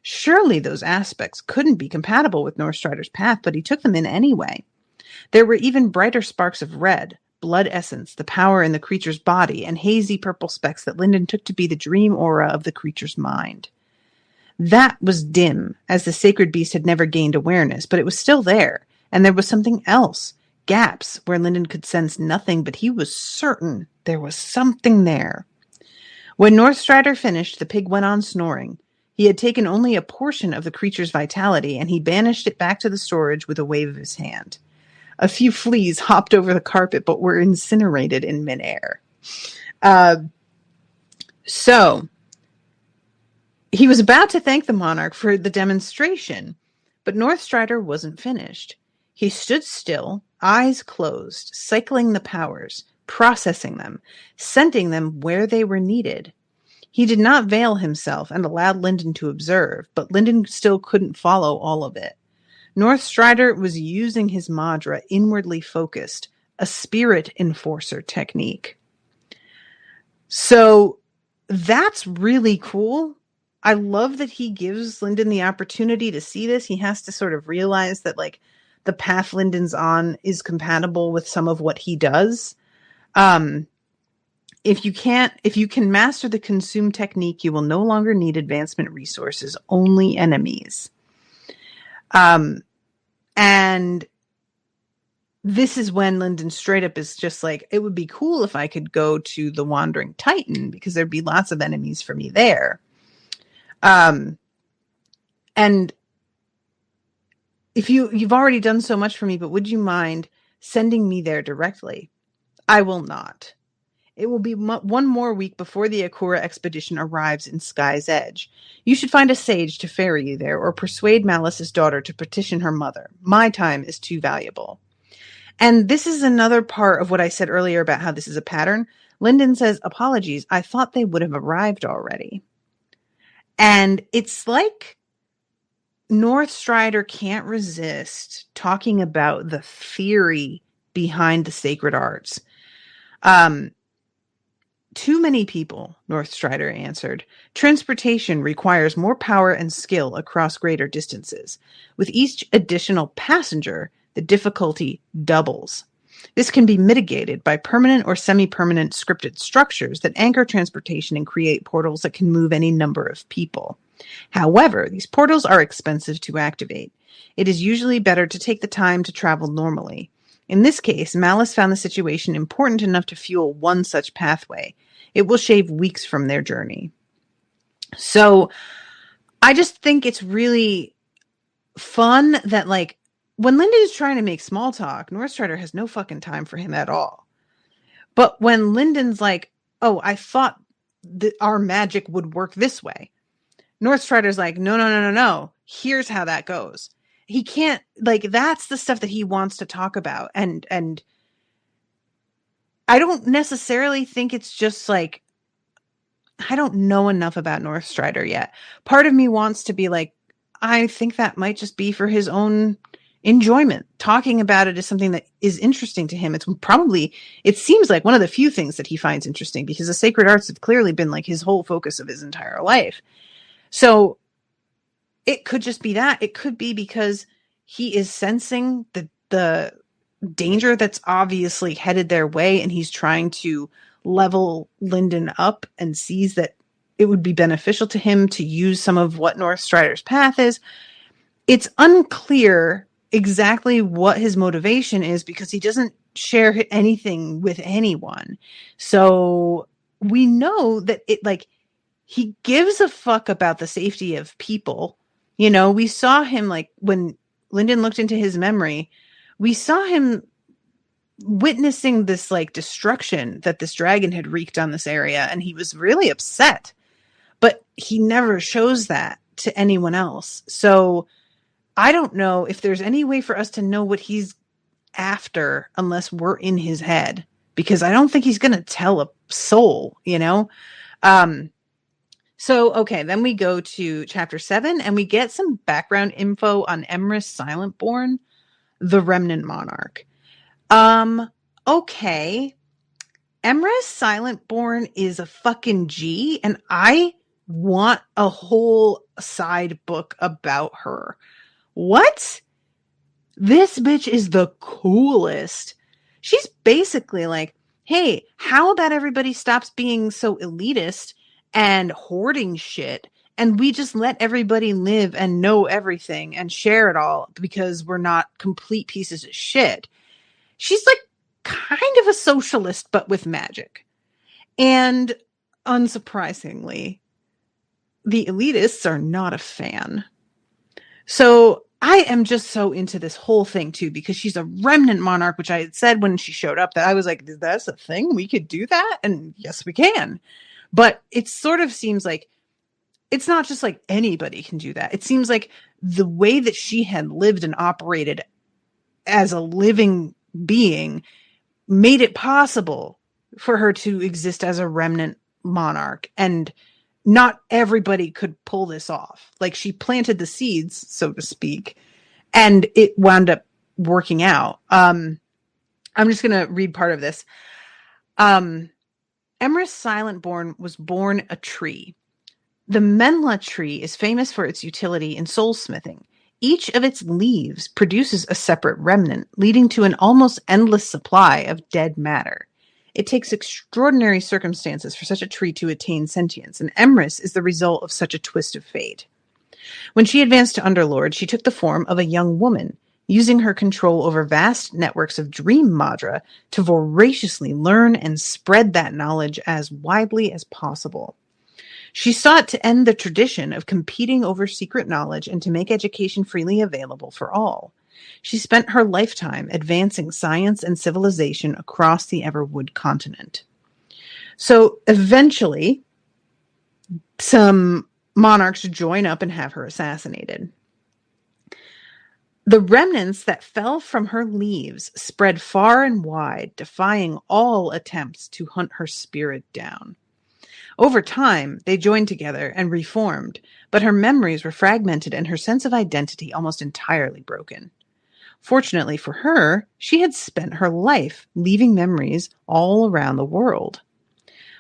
S2: Surely those aspects couldn't be compatible with Northstrider's path, but he took them in anyway. There were even brighter sparks of red, blood essence, the power in the creature's body, and hazy purple specks that Lindon took to be the dream aura of the creature's mind. That was dim, as the sacred beast had never gained awareness, but it was still there, and there was something else. Gaps where Lindon could sense nothing, but he was certain there was something there. When Northstrider finished, the pig went on snoring. He had taken only a portion of the creature's vitality, and he banished it back to the storage with a wave of his hand. A few fleas hopped over the carpet, but were incinerated in midair. So he was about to thank the monarch for the demonstration, but Northstrider wasn't finished. He stood still, eyes closed, cycling the powers, processing them, sending them where they were needed. He did not veil himself and allowed Lindon to observe, but Lindon still couldn't follow all of it. Northstrider was using his Madra inwardly focused, a spirit enforcer technique. So that's really cool. I love that he gives Lindon the opportunity to see this. He has to sort of realize that, like, the path Lindon's on is compatible with some of what he does. If you can master the consume technique, you will no longer need advancement resources, only enemies. And this is when Lindon straight up is just like, it would be cool if I could go to the Wandering Titan because there'd be lots of enemies for me there. And if you've already done so much for me, but would you mind sending me there directly? I will not. It will be one more week before the Akura expedition arrives in Sky's Edge. You should find a sage to ferry you there, or persuade Malice's daughter to petition her mother. My time is too valuable. And this is another part of what I said earlier about how this is a pattern. Lindon says, apologies, I thought they would have arrived already. And it's like Northstrider can't resist talking about the theory behind the sacred arts. Too many people, Northstrider answered. Transportation requires more power and skill across greater distances. With each additional passenger, the difficulty doubles. This can be mitigated by permanent or semi-permanent scripted structures that anchor transportation and create portals that can move any number of people. However, these portals are expensive to activate. It is usually better to take the time to travel normally. In this case, Malice found the situation important enough to fuel one such pathway. It will shave weeks from their journey. So I just think it's really fun that, like, when Lindon is trying to make small talk, Northstrider has no fucking time for him at all. But when Lindon's like, oh, I thought that our magic would work this way, Northstrider's like, no. Here's how that goes. He can't, like, that's the stuff that he wants to talk about. And I don't necessarily think it's just like, I don't know enough about Northstrider yet. Part of me wants to be like, I think that might just be for his own enjoyment. Talking about it is something that is interesting to him. It seems like one of the few things that he finds interesting, because the sacred arts have clearly been like his whole focus of his entire life. So it could just be that. It could be because he is sensing the danger that's obviously headed their way, and he's trying to level Lindon up and sees that it would be beneficial to him to use some of what Northstrider's path is. It's unclear exactly what his motivation is because he doesn't share anything with anyone. So we know that he gives a fuck about the safety of people. You know, we saw him, like, when Lindon looked into his memory, we saw him witnessing this, like, destruction that this dragon had wreaked on this area, and he was really upset. But he never shows that to anyone else. So I don't know if there's any way for us to know what he's after unless we're in his head, because I don't think he's going to tell a soul, you know? So, okay, then we go to chapter 7 and we get some background info on Emrys Silentborn, the Remnant Monarch. Okay. Emrys Silentborn is a fucking G, and I want a whole side book about her. What? This bitch is the coolest. She's basically like, hey, how about everybody stops being so elitist and hoarding shit, and we just let everybody live and know everything and share it all because we're not complete pieces of shit. She's like kind of a socialist, but with magic. And unsurprisingly, the elitists are not a fan. So I am just so into this whole thing too, because she's a remnant monarch, which I had said when she showed up that I was like, that's a thing? We could do that? And yes, we can. But it sort of seems like it's not just like anybody can do that. It seems like the way that she had lived and operated as a living being made it possible for her to exist as a remnant monarch. And not everybody could pull this off. Like, she planted the seeds, so to speak, and it wound up working out. I'm just going to read part of this. Emrys Silentborn was born a tree. The Menla tree is famous for its utility in soulsmithing. Each of its leaves produces a separate remnant, leading to an almost endless supply of dead matter. It takes extraordinary circumstances for such a tree to attain sentience, and Emrys is the result of such a twist of fate. When she advanced to Underlord, she took the form of a young woman, using her control over vast networks of dream madra to voraciously learn and spread that knowledge as widely as possible. She sought to end the tradition of competing over secret knowledge and to make education freely available for all. She spent her lifetime advancing science and civilization across the Everwood continent. So eventually, some monarchs join up and have her assassinated. The remnants that fell from her leaves spread far and wide, defying all attempts to hunt her spirit down. Over time, they joined together and reformed, but her memories were fragmented and her sense of identity almost entirely broken. Fortunately for her, she had spent her life leaving memories all around the world.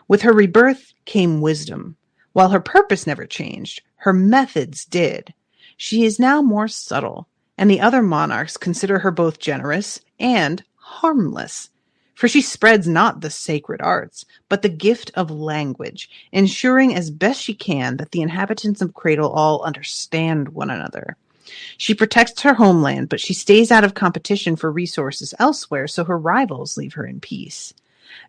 S2: With her rebirth came wisdom. While her purpose never changed, her methods did. She is now more subtle, and the other monarchs consider her both generous and harmless. For she spreads not the sacred arts, but the gift of language, ensuring as best she can that the inhabitants of Cradle all understand one another. She protects her homeland, but she stays out of competition for resources elsewhere, so her rivals leave her in peace.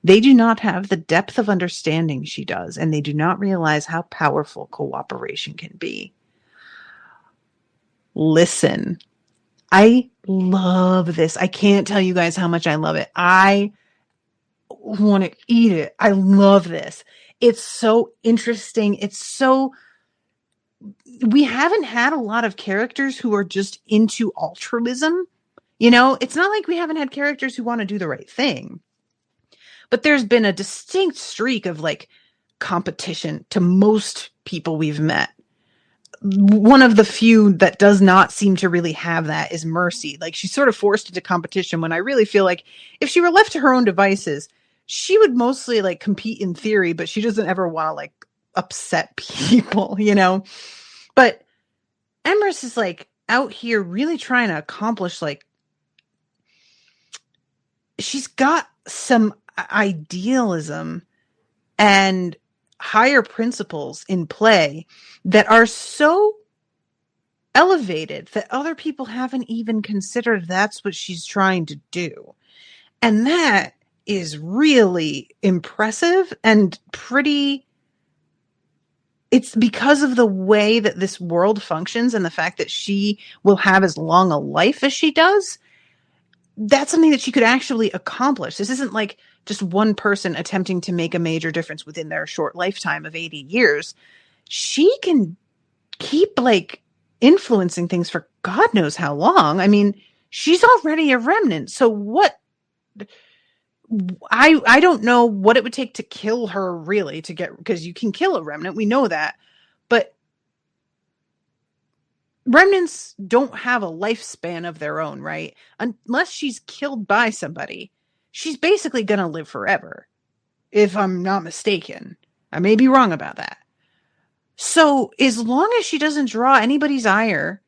S2: They do not have the depth of understanding she does, and they do not realize how powerful cooperation can be. Listen, I love this. I can't tell you guys how much I love it. I want to eat it. I love this. It's so interesting. We haven't had a lot of characters who are just into altruism. You know, it's not like we haven't had characters who want to do the right thing. But there's been a distinct streak of like competition to most people we've met. One of the few that does not seem to really have that is Mercy. Like, she's sort of forced into competition when I really feel like if she were left to her own devices, she would mostly like compete in theory, but she doesn't ever want to like upset people, you know? But Emrys is like out here really trying to accomplish, like, she's got some idealism and higher principles in play that are so elevated that other people haven't even considered that's what she's trying to do. And that is really impressive and pretty. It's because of the way that this world functions and the fact that she will have as long a life as she does. That's something that she could actually accomplish. This isn't like just one person attempting to make a major difference within their short lifetime of 80 years. She can keep like influencing things for God knows how long. I mean, she's already a remnant. So what? I don't know what it would take to kill her really to get, because you can kill a remnant. We know that, but remnants don't have a lifespan of their own, right? Unless she's killed by somebody, she's basically going to live forever. If I'm not mistaken. I may be wrong about that. So as long as she doesn't draw anybody's ire,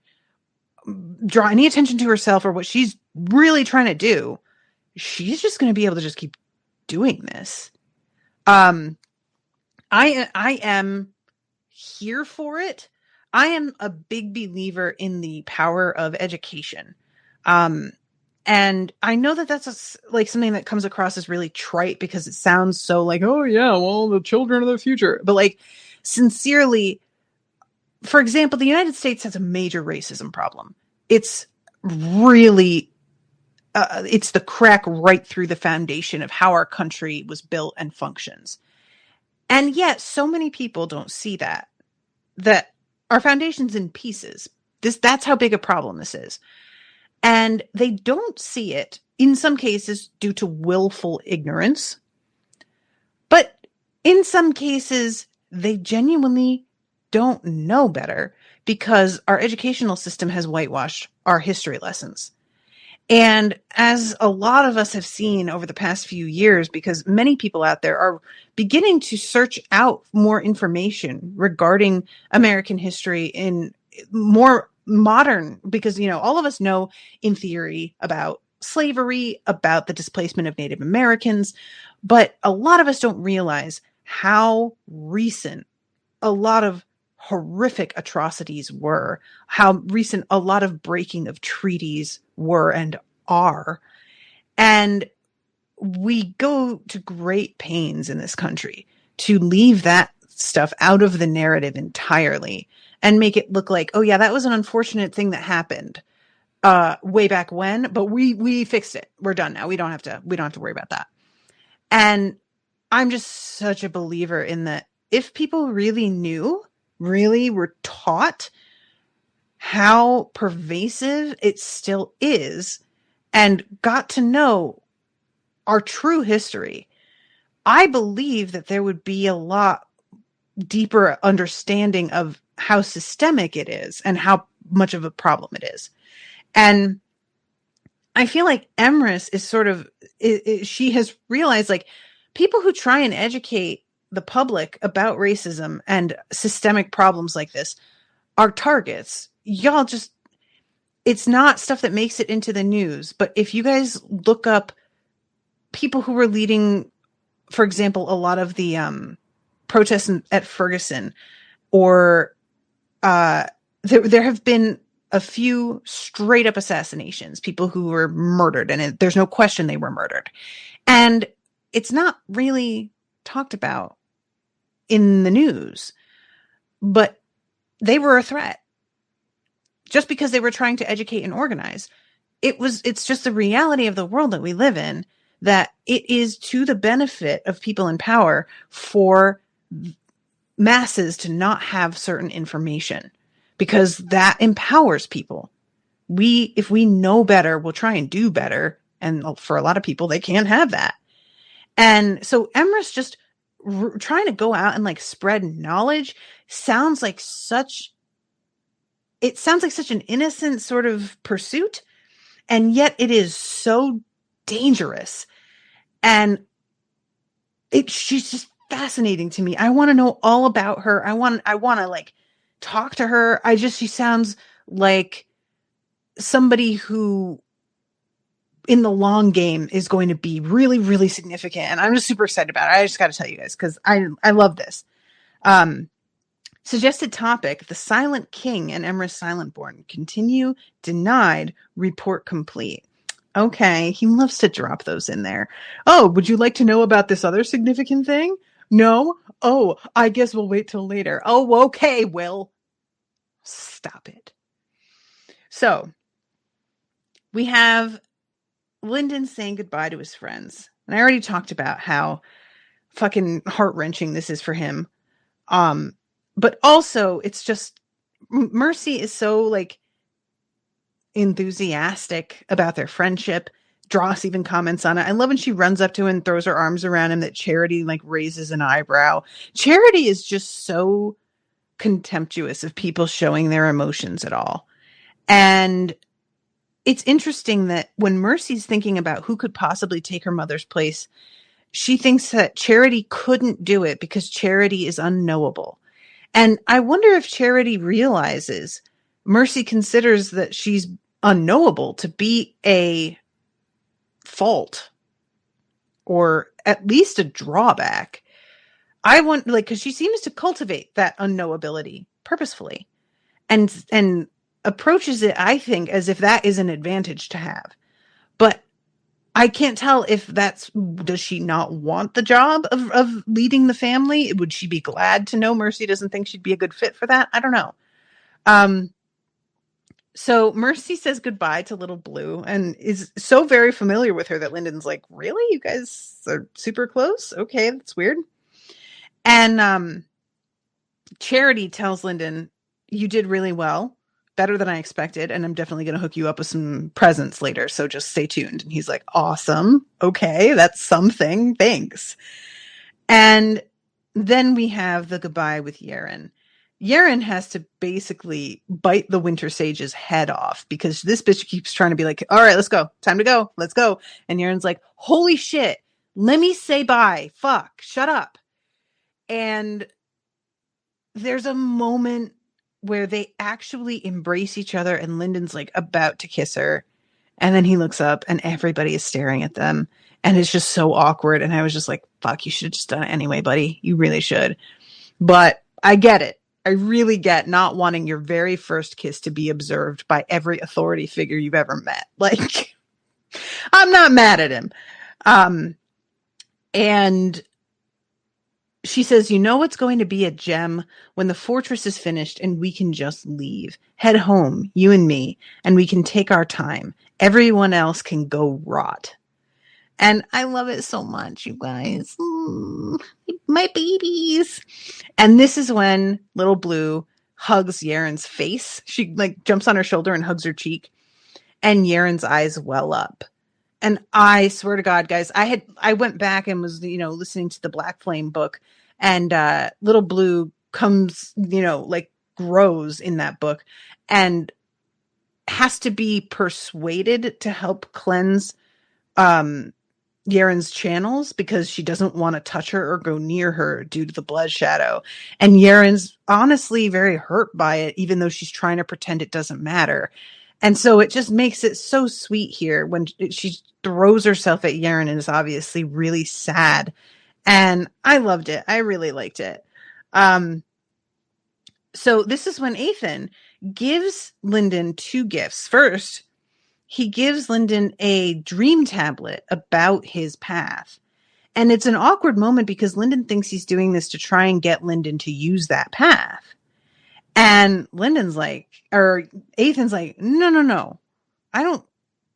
S2: draw any attention to herself or what she's really trying to do, she's just going to be able to just keep doing this. I am here for it. I am a big believer in the power of education. And I know that that's like something that comes across as really trite because it sounds so like, oh yeah, well, the children of the future. But like, sincerely, for example, the United States has a major racism problem. It's really, it's the crack right through the foundation of how our country was built and functions. And yet so many people don't see that our foundation's in pieces. That's how big a problem this is. And they don't see it in some cases due to willful ignorance, but in some cases they genuinely don't know better because our educational system has whitewashed our history lessons. And as a lot of us have seen over the past few years, because many people out there are beginning to search out more information regarding American history in more modern, because, you know, all of us know in theory about slavery, about the displacement of Native Americans, but a lot of us don't realize how recent a lot of horrific atrocities were, how recent a lot of breaking of treaties were and are. And we go to great pains in this country to leave that stuff out of the narrative entirely and make it look like, oh yeah, that was an unfortunate thing that happened way back when, but we fixed it. We're done now. We don't have to worry about that. And I'm just such a believer in that if people really were taught how pervasive it still is and got to know our true history, I believe that there would be a lot deeper understanding of how systemic it is and how much of a problem it is. And I feel like Emrys is sort of, she has realized, like, people who try and educate the public about racism and systemic problems like this are targets. Y'all just, it's not stuff that makes it into the news. But if you guys look up people who were leading, for example, a lot of the protests at Ferguson, or there have been a few straight up assassinations, people who were murdered, and there's no question they were murdered. And it's not really talked about in the news, but they were a threat just because they were trying to educate and organize. It's just the reality of the world that we live in, that it is to the benefit of people in power for masses to not have certain information, because that empowers people. If we know better, we'll try and do better. And for a lot of people, they can't have that. And so Emrys just trying to go out and like spread knowledge sounds like such an innocent sort of pursuit. And yet it is so dangerous. And she's just fascinating to me. I want to know all about her. I want to like talk to her. She sounds like somebody who in the long game is going to be really, really significant. And I'm just super excited about it. I just got to tell you guys, because I love this. Suggested topic: the Silent King and Emrys Silentborn. Continue denied. Report complete. Okay, he loves to drop those in there. Oh, would you like to know about this other significant thing? No? Oh, I guess we'll wait till later. Oh, okay, Will. Stop it. So, we have Lindon saying goodbye to his friends. And I already talked about how fucking heart-wrenching this is for him. But also, it's just, Mercy is so, like, enthusiastic about their friendship. Dross even comments on it. I love when she runs up to him and throws her arms around him, that Charity, like, raises an eyebrow. Charity is just so contemptuous of people showing their emotions at all. And it's interesting that when Mercy's thinking about who could possibly take her mother's place, she thinks that Charity couldn't do it because Charity is unknowable. And I wonder if Charity realizes Mercy considers that she's unknowable to be a fault, or at least a drawback. I want, like, because she seems to cultivate that unknowability purposefully and approaches it, I think, as if that is an advantage to have. But I can't tell if does she not want the job of leading the family? Would she be glad to know Mercy doesn't think she'd be a good fit for that? I don't know. So Mercy says goodbye to Little Blue and is so very familiar with her that Lyndon's like, really? You guys are super close? Okay, that's weird. And Charity tells Lindon, you did really well. Better than I expected, and I'm definitely going to hook you up with some presents later, so just stay tuned. And he's like, awesome. Okay, that's something. Thanks. And then we have the goodbye with Yaren. Yaren has to basically bite the Winter Sage's head off because this bitch keeps trying to be like, all right, let's go. Time to go. Let's go. And Yaren's like, holy shit. Let me say bye. Fuck. Shut up. And there's a moment where they actually embrace each other and Lindon's like about to kiss her. And then he looks up and everybody is staring at them. And it's just so awkward. And I was just like, fuck, you should have just done it anyway, buddy. You really should. But I get it. I really get not wanting your very first kiss to be observed by every authority figure you've ever met. Like, I'm not mad at him. And she says, you know it's going to be a gem when the fortress is finished and we can just leave. Head home, you and me, and we can take our time. Everyone else can go rot. And I love it so much, you guys. My babies. And this is when Little Blue hugs Yaren's face. She like jumps on her shoulder and hugs her cheek. And Yaren's eyes well up. And I swear to God, guys, I went back and was, listening to the Black Flame book. And Little Blue comes, like grows in that book. And has to be persuaded to help cleanse Yaren's channels because she doesn't want to touch her or go near her due to the blood shadow. And Yaren's honestly very hurt by it, even though she's trying to pretend it doesn't matter. And so it just makes it so sweet here when she throws herself at Yaren and is obviously really sad. And I loved it. I really liked it. So this is when Ethan gives Lindon 2 gifts. First, he gives Lindon a dream tablet about his path. And it's an awkward moment because Lindon thinks he's doing this to try and get Lindon to use that path. And Ethan's like, no.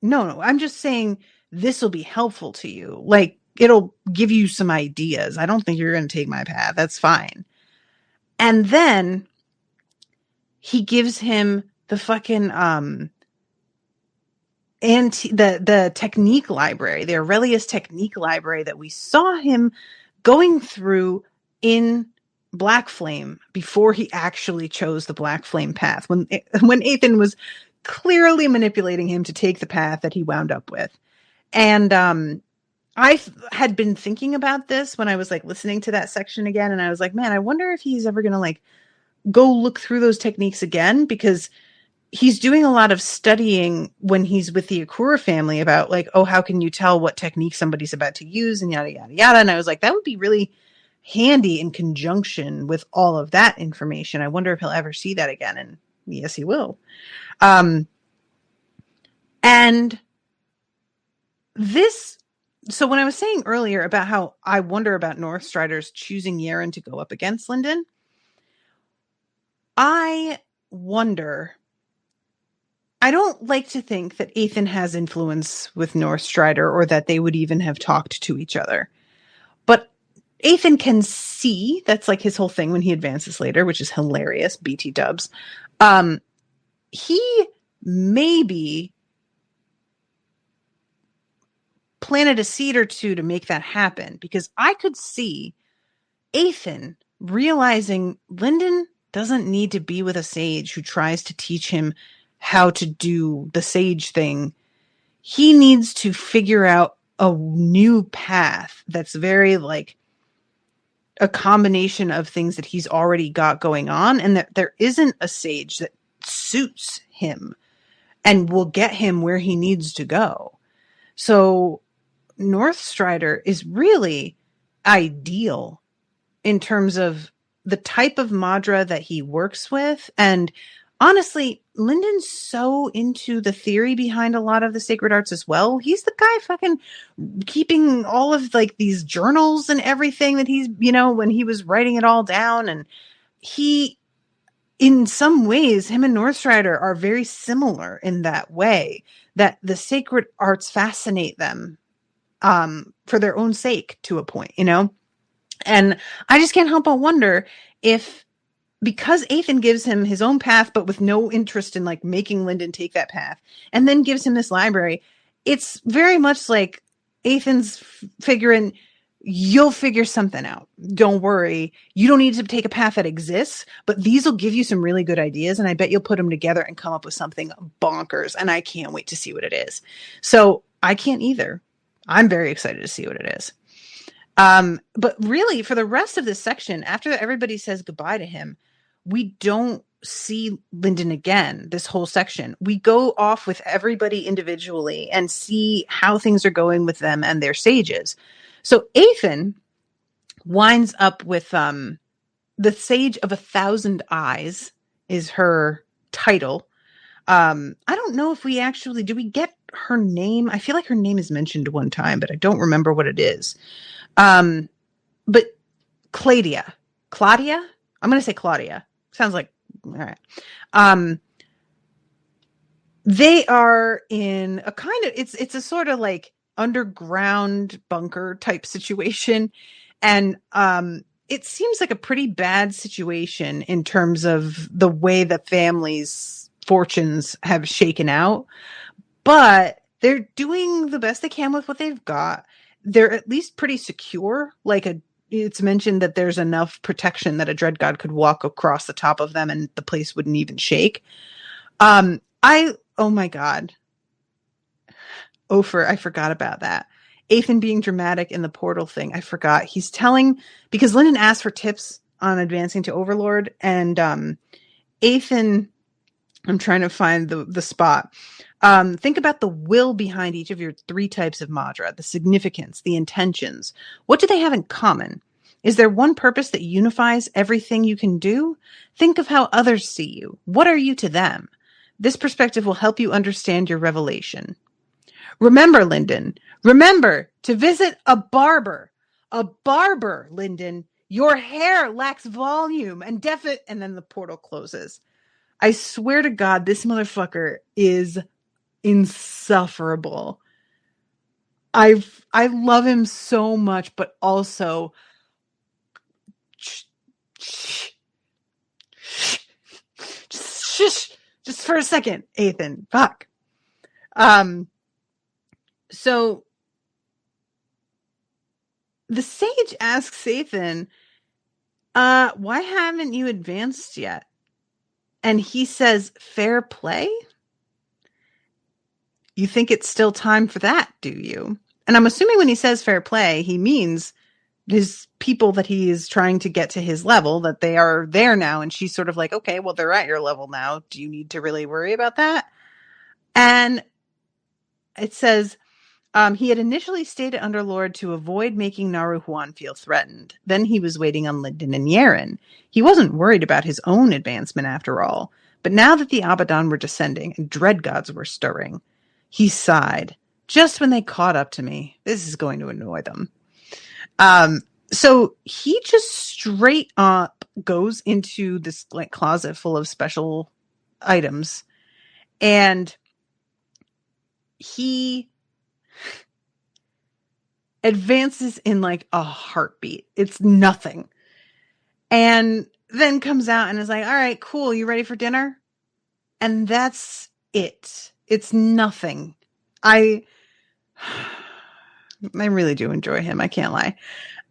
S2: No. I'm just saying this will be helpful to you. Like, it'll give you some ideas. I don't think you're going to take my path. That's fine. And then he gives him the fucking, the technique library, the Aurelius technique library that we saw him going through in Black Flame before he actually chose the Black Flame path, when Ethan was clearly manipulating him to take the path that he wound up with. And I had been thinking about this when I was like listening to that section again, and I was like, man, I wonder if he's ever going to like go look through those techniques again, because he's doing a lot of studying when he's with the Akura family about like, oh, how can you tell what technique somebody's about to use and yada, yada, yada. And I was like, that would be really handy in conjunction with all of that information. I wonder if he'll ever see that again. And yes, he will. And this, so when I was saying earlier about how I wonder about Northstriders choosing Yaren to go up against Lindon, I wonder, I don't like to think that Ethan has influence with Northstrider or that they would even have talked to each other. But Ethan can see, that's like his whole thing when he advances later, which is hilarious, BT dubs. He maybe planted a seed or two to make that happen, because I could see Ethan realizing Lindon doesn't need to be with a sage who tries to teach him how to do the sage thing. He needs to figure out a new path that's very like a combination of things that he's already got going on, and that there isn't a sage that suits him and will get him where he needs to go. So Northstrider is really ideal in terms of the type of Madra that he works with. And honestly, Lindon's so into the theory behind a lot of the sacred arts as well. He's the guy fucking keeping all of like these journals and everything that he's, when he was writing it all down. And he, in some ways, him and Northstrider are very similar in that way, that the sacred arts fascinate them for their own sake to a point, And I just can't help but wonder if, because Ethan gives him his own path, but with no interest in like making Lindon take that path, and then gives him this library, it's very much like Ethan's figuring, You'll figure something out. Don't worry. You don't need to take a path that exists, but these will give you some really good ideas. And I bet you'll put them together and come up with something bonkers. And I can't wait to see what it is. So I can't either. I'm very excited to see what it is. But really, for the rest of this section, after everybody says goodbye to him, we don't see Lindon again this whole section. We go off with everybody individually and see how things are going with them and their sages. So Athen winds up with the Sage of 1,000 Eyes is her title. I don't know if we actually do we get her name. I feel like her name is mentioned one time, but I don't remember what it is. But Claudia, I'm going to say Claudia. Sounds like all right. They are in a kind of it's a sort of like underground bunker type situation, and it seems like a pretty bad situation in terms of the way the family's fortunes have shaken out, but they're doing the best they can with what they've got. They're at least pretty secure. It's mentioned that there's enough protection that a dread god could walk across the top of them and the place wouldn't even shake. Oh my God. Ofer, I forgot about that. Athen being dramatic in the portal thing. I forgot. He's telling, because Lindon asked for tips on advancing to Overlord, and Athen, I'm trying to find the spot. Think about the will behind each of your 3 types of Madra, the significance, the intentions. What do they have in common? Is there one purpose that unifies everything you can do? Think of how others see you. What are you to them? This perspective will help you understand your revelation. Remember, Lindon, remember to visit a barber. A barber, Lindon. Your hair lacks volume and and then the portal closes. I swear to God, this motherfucker is insufferable. I love him so much, but also just for a second, Athen. Fuck. So the sage asks Athen, why haven't you advanced yet? And he says, fair play? You think it's still time for that, do you? And I'm assuming when he says fair play, he means his people that he is trying to get to his level, that they are there now. And she's sort of like, okay, well, they're at your level now. Do you need to really worry about that? And it says, he had initially stayed at Underlord to avoid making Naru Huan feel threatened. Then he was waiting on Lindon and Yaren. He wasn't worried about his own advancement after all. But now that the Abaddon were descending and dread gods were stirring, he sighed. Just when they caught up to me, this is going to annoy them. So he just straight up goes into this like closet full of special items, and he advances in like a heartbeat. It's nothing. And then comes out and is like, all right, cool. You ready for dinner? And that's it. It's nothing. I really do enjoy him. I can't lie.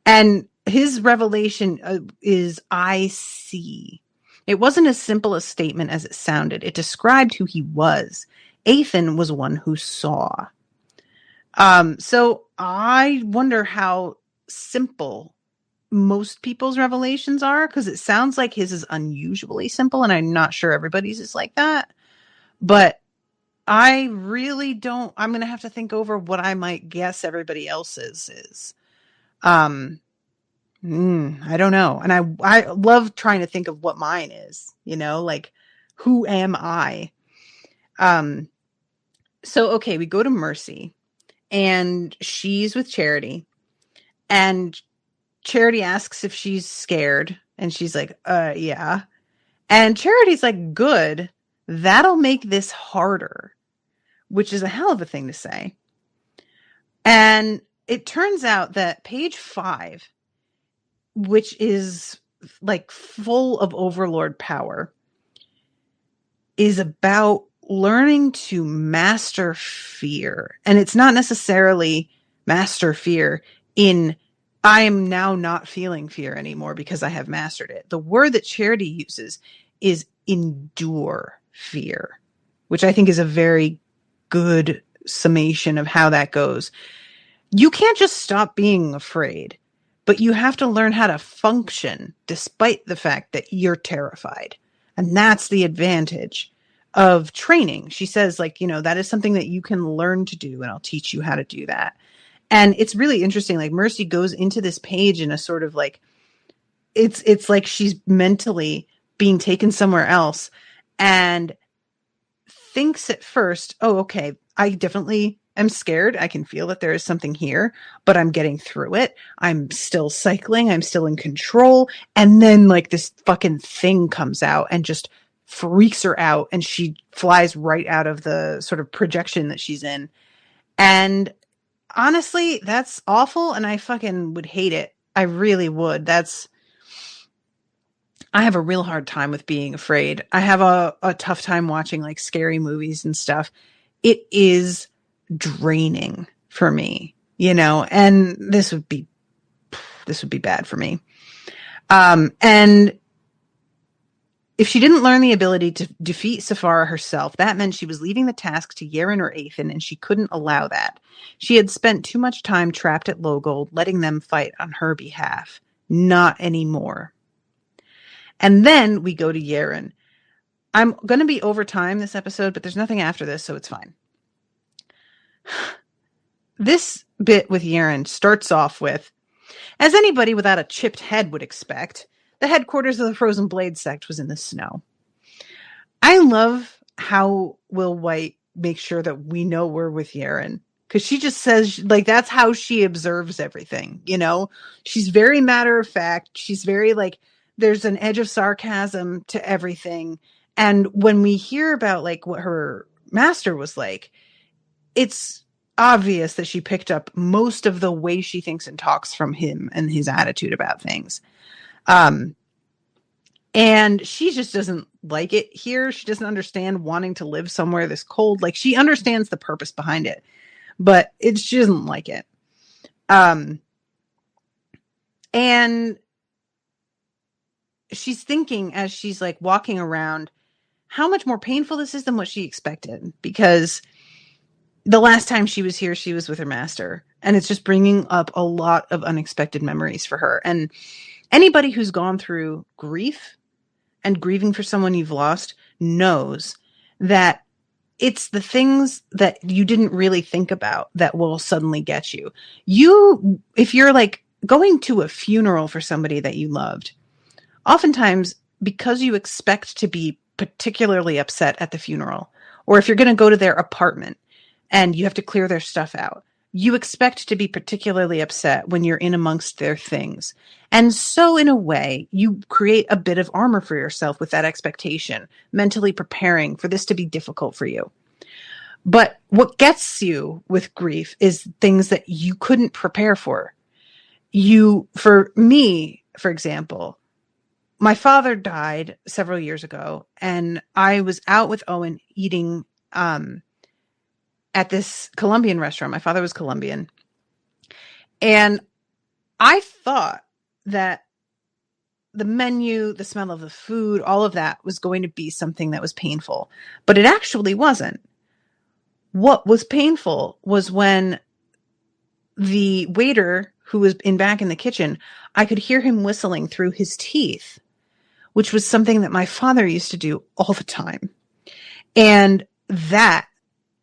S2: And his revelation is I see. It wasn't as simple a statement as it sounded. It described who he was. Athen was one who saw. So I wonder how simple most people's revelations are, because it sounds like his is unusually simple, and I'm not sure everybody's is like that. But I really don't. I'm going to have to think over what I might guess everybody else's is. I don't know. And I love trying to think of what mine is, like, who am I? So, okay, we go to Mercy, and she's with Charity, and Charity asks if she's scared, and she's like, yeah. And Charity's like, good, that'll make this harder, which is a hell of a thing to say. And it turns out that page 5, which is like full of Overlord power, is about learning to master fear. And it's not necessarily master fear in I am now not feeling fear anymore because I have mastered it. The word that Charity uses is endure fear, which I think is a very good summation of how that goes. You can't just stop being afraid, but you have to learn how to function despite the fact that you're terrified. And that's the advantage of training. She says, like, that is something that you can learn to do, and I'll teach you how to do that. And it's really interesting. Like, Mercy goes into this page in a sort of like, it's like she's mentally being taken somewhere else and thinks at first, oh, okay, I definitely am scared. I can feel that there is something here, but I'm getting through it. I'm still cycling. I'm still in control. And then like this fucking thing comes out and just freaks her out. And she flies right out of the sort of projection that she's in. And honestly, that's awful. And I fucking would hate it. I really would. I have a real hard time with being afraid. I have a tough time watching like scary movies and stuff. It is draining for me, and this would be bad for me. And if she didn't learn the ability to defeat Safara herself, that meant she was leaving the task to Yaren or Athan, and she couldn't allow that. She had spent too much time trapped at Logold, letting them fight on her behalf. Not anymore. And then we go to Yaren. I'm going to be over time this episode, but there's nothing after this, so it's fine. This bit with Yaren starts off with, as anybody without a chipped head would expect, the headquarters of the Frozen Blade sect was in the snow. I love how Will White makes sure that we know we're with Yaren, because she just says, like, that's how she observes everything, She's very matter of fact. She's very, like, there's an edge of sarcasm to everything. And when we hear about, like, what her master was like, it's obvious that she picked up most of the way she thinks and talks from him and his attitude about things. And she just doesn't like it here. She doesn't understand wanting to live somewhere this cold. Like, she understands the purpose behind it, but she doesn't like it. And she's thinking as she's like walking around how much more painful this is than what she expected, because the last time she was here, she was with her master, and it's just bringing up a lot of unexpected memories for her. And anybody who's gone through grief and grieving for someone you've lost knows that it's the things that you didn't really think about that will suddenly get you. If you're like going to a funeral for somebody that you loved, oftentimes because you expect to be particularly upset at the funeral, or if you're going to go to their apartment and you have to clear their stuff out, you expect to be particularly upset when you're in amongst their things. And so in a way, you create a bit of armor for yourself with that expectation, mentally preparing for this to be difficult for you. But what gets you with grief is things that you couldn't prepare for. For me, for example, my father died several years ago, and I was out with Owen eating at this Colombian restaurant. My father was Colombian. And I thought that the menu, the smell of the food, all of that was going to be something that was painful. But it actually wasn't. What was painful was when the waiter who was back in the kitchen, I could hear him whistling through his teeth, which was something that my father used to do all the time. And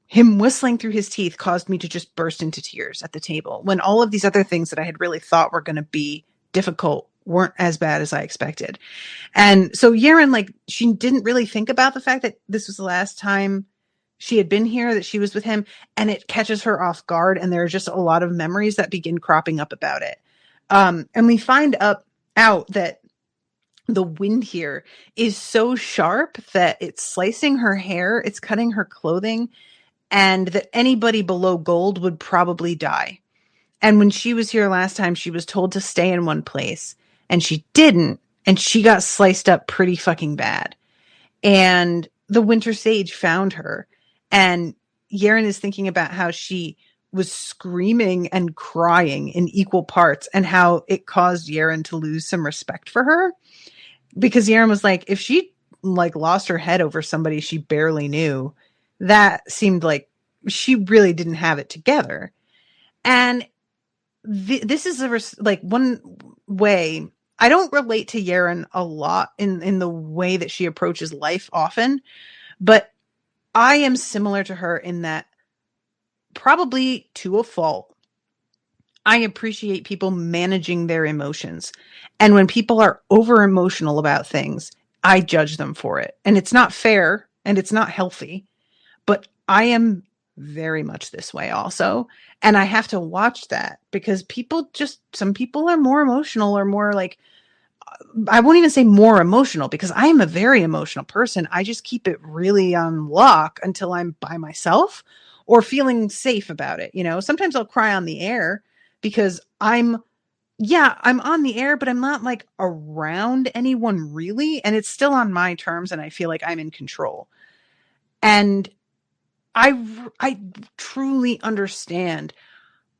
S2: him whistling through his teeth caused me to just burst into tears at the table, when all of these other things that I had really thought were going to be difficult weren't as bad as I expected. And so Yaren, like, she didn't really think about the fact that this was the last time she had been here, that she was with him, and it catches her off guard. And there are just a lot of memories that begin cropping up about it. And we find out that the wind here is so sharp that it's slicing her hair, it's cutting her clothing, and that anybody below gold would probably die. And when she was here last time, she was told to stay in one place, and she didn't, and she got sliced up pretty fucking bad. And the Winter Sage found her, and Yaren is thinking about how she was screaming and crying in equal parts, and how it caused Yaren to lose some respect for her, because Yaren was like, if she like lost her head over somebody she barely knew, that seemed like she really didn't have it together. And this is like one way I don't relate to Yaren a lot in the way that she approaches life often, but I am similar to her in that, probably to a fault, I appreciate people managing their emotions. And when people are over emotional about things, I judge them for it. And it's not fair and it's not healthy, but I am very much this way also. And I have to watch that, because some people are more emotional, or more like, I won't even say more emotional, because I am a very emotional person. I just keep it really on lock until I'm by myself or feeling safe about it. You know, sometimes I'll cry on the air because I'm on the air, but I'm not like around anyone really. And it's still on my terms. And I feel like I'm in control. And I truly understand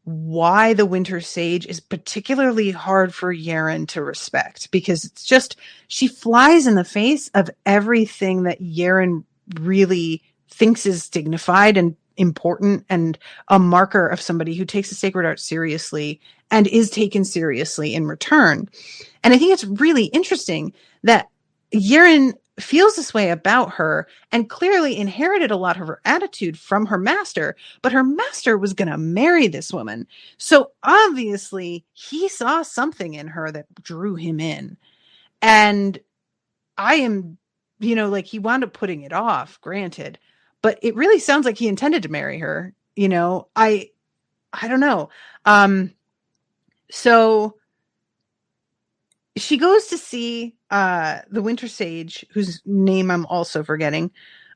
S2: why the Winter Sage is particularly hard for Yaren to respect, because it's just, she flies in the face of everything that Yaren really thinks is dignified and important, and a marker of somebody who takes the sacred art seriously and is taken seriously in return. And I think it's really interesting that Yaren feels this way about her, and clearly inherited a lot of her attitude from her master, but her master was going to marry this woman. So obviously he saw something in her that drew him in. And I am, like, he wound up putting it off, granted, but it really sounds like he intended to marry her. I don't know. So she goes to see the Winter Sage, whose name I'm also forgetting.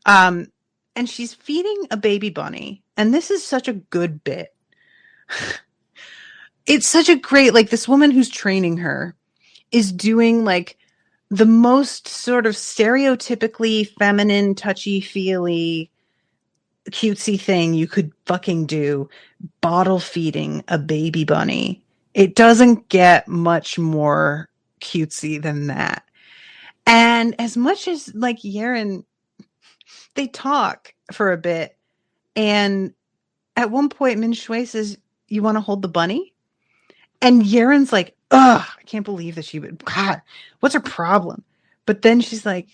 S2: And she's feeding a baby bunny. And this is such a good bit. It's such a great, like, this woman who's training her is doing like the most sort of stereotypically feminine, touchy-feely, cutesy thing you could fucking do, bottle feeding a baby bunny. It doesn't get much more cutesy than that. And as much as like Yaren, they talk for a bit, and at one point Min Shui says, "You want to hold the bunny?" And Yaren's like, "Ugh, I can't believe that she would. God, what's her problem?" But then she's like,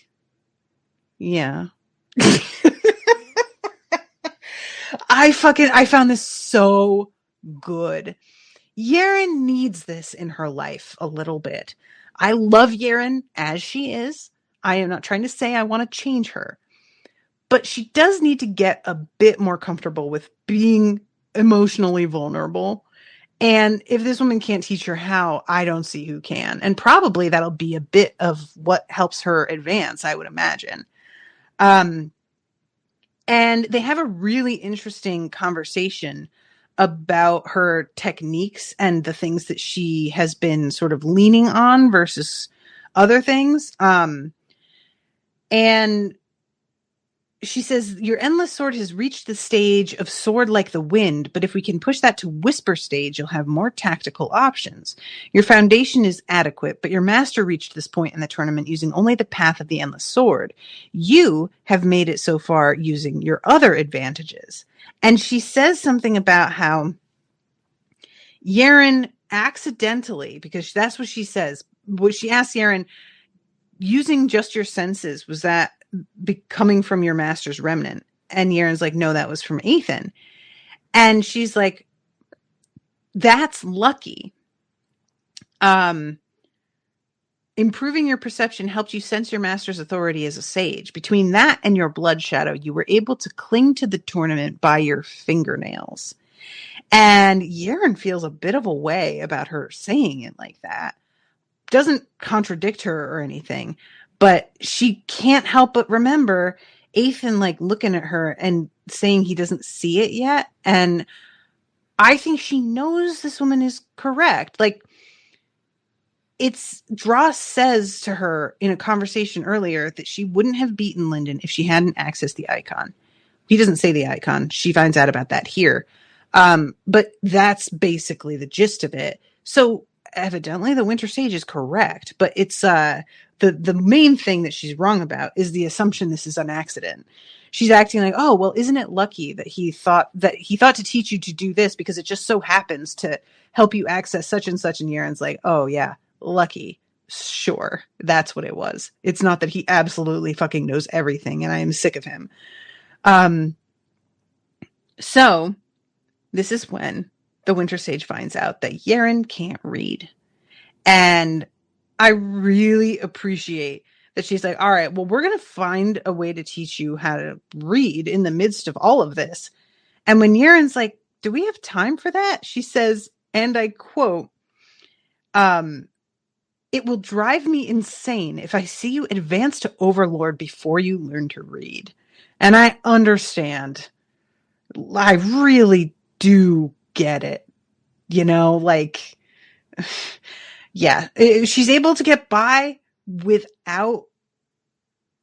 S2: "Yeah." I found this so good. Yaren needs this in her life a little bit. I love Yaren as she is. I am not trying to say I want to change her, but she does need to get a bit more comfortable with being emotionally vulnerable. And if this woman can't teach her how, I don't see who can. And probably that'll be a bit of what helps her advance, I would imagine. And they have a really interesting conversation about her techniques and the things that she has been sort of leaning on versus other things. And she says, "Your endless sword has reached the stage of sword like the wind, but if we can push that to whisper stage, you'll have more tactical options. Your foundation is adequate, but your master reached this point in the tournament using only the path of the endless sword. You have made it so far using your other advantages." And she says something about how Yaren accidentally, because that's what she says, what she asks Yaren, using just your senses, was that coming from your master's remnant? And Yaren's like, "No, that was from Ethan." And she's like, "That's lucky. Improving your perception helped you sense your master's authority as a sage. Between that and your blood shadow, you were able to cling to the tournament by your fingernails." And Yaren feels a bit of a way about her saying it like that. Doesn't contradict her or anything, but she can't help but remember Ethan like looking at her and saying he doesn't see it yet. And I think she knows this woman is correct. Like, Dross says to her in a conversation earlier that she wouldn't have beaten Lindon if she hadn't accessed the icon. He doesn't say the icon. She finds out about that here. But that's basically the gist of it. So evidently the Winter Sage is correct, but it's the main thing that she's wrong about is the assumption this is an accident. She's acting like, oh, well, isn't it lucky that he thought to teach you to do this because it just so happens to help you access such and such. And Yaren's like, oh yeah, lucky. Sure, that's what it was. It's not that he absolutely fucking knows everything, and I am sick of him. So this is when the Winter Sage finds out that Yaren can't read. And I really appreciate that she's like, all right, well, we're going to find a way to teach you how to read in the midst of all of this. And when Yaren's like, do we have time for that? She says, and I quote, it will drive me insane if I see you advance to Overlord before you learn to read. And I understand. I really do get it. You know, like, yeah, she's able to get by without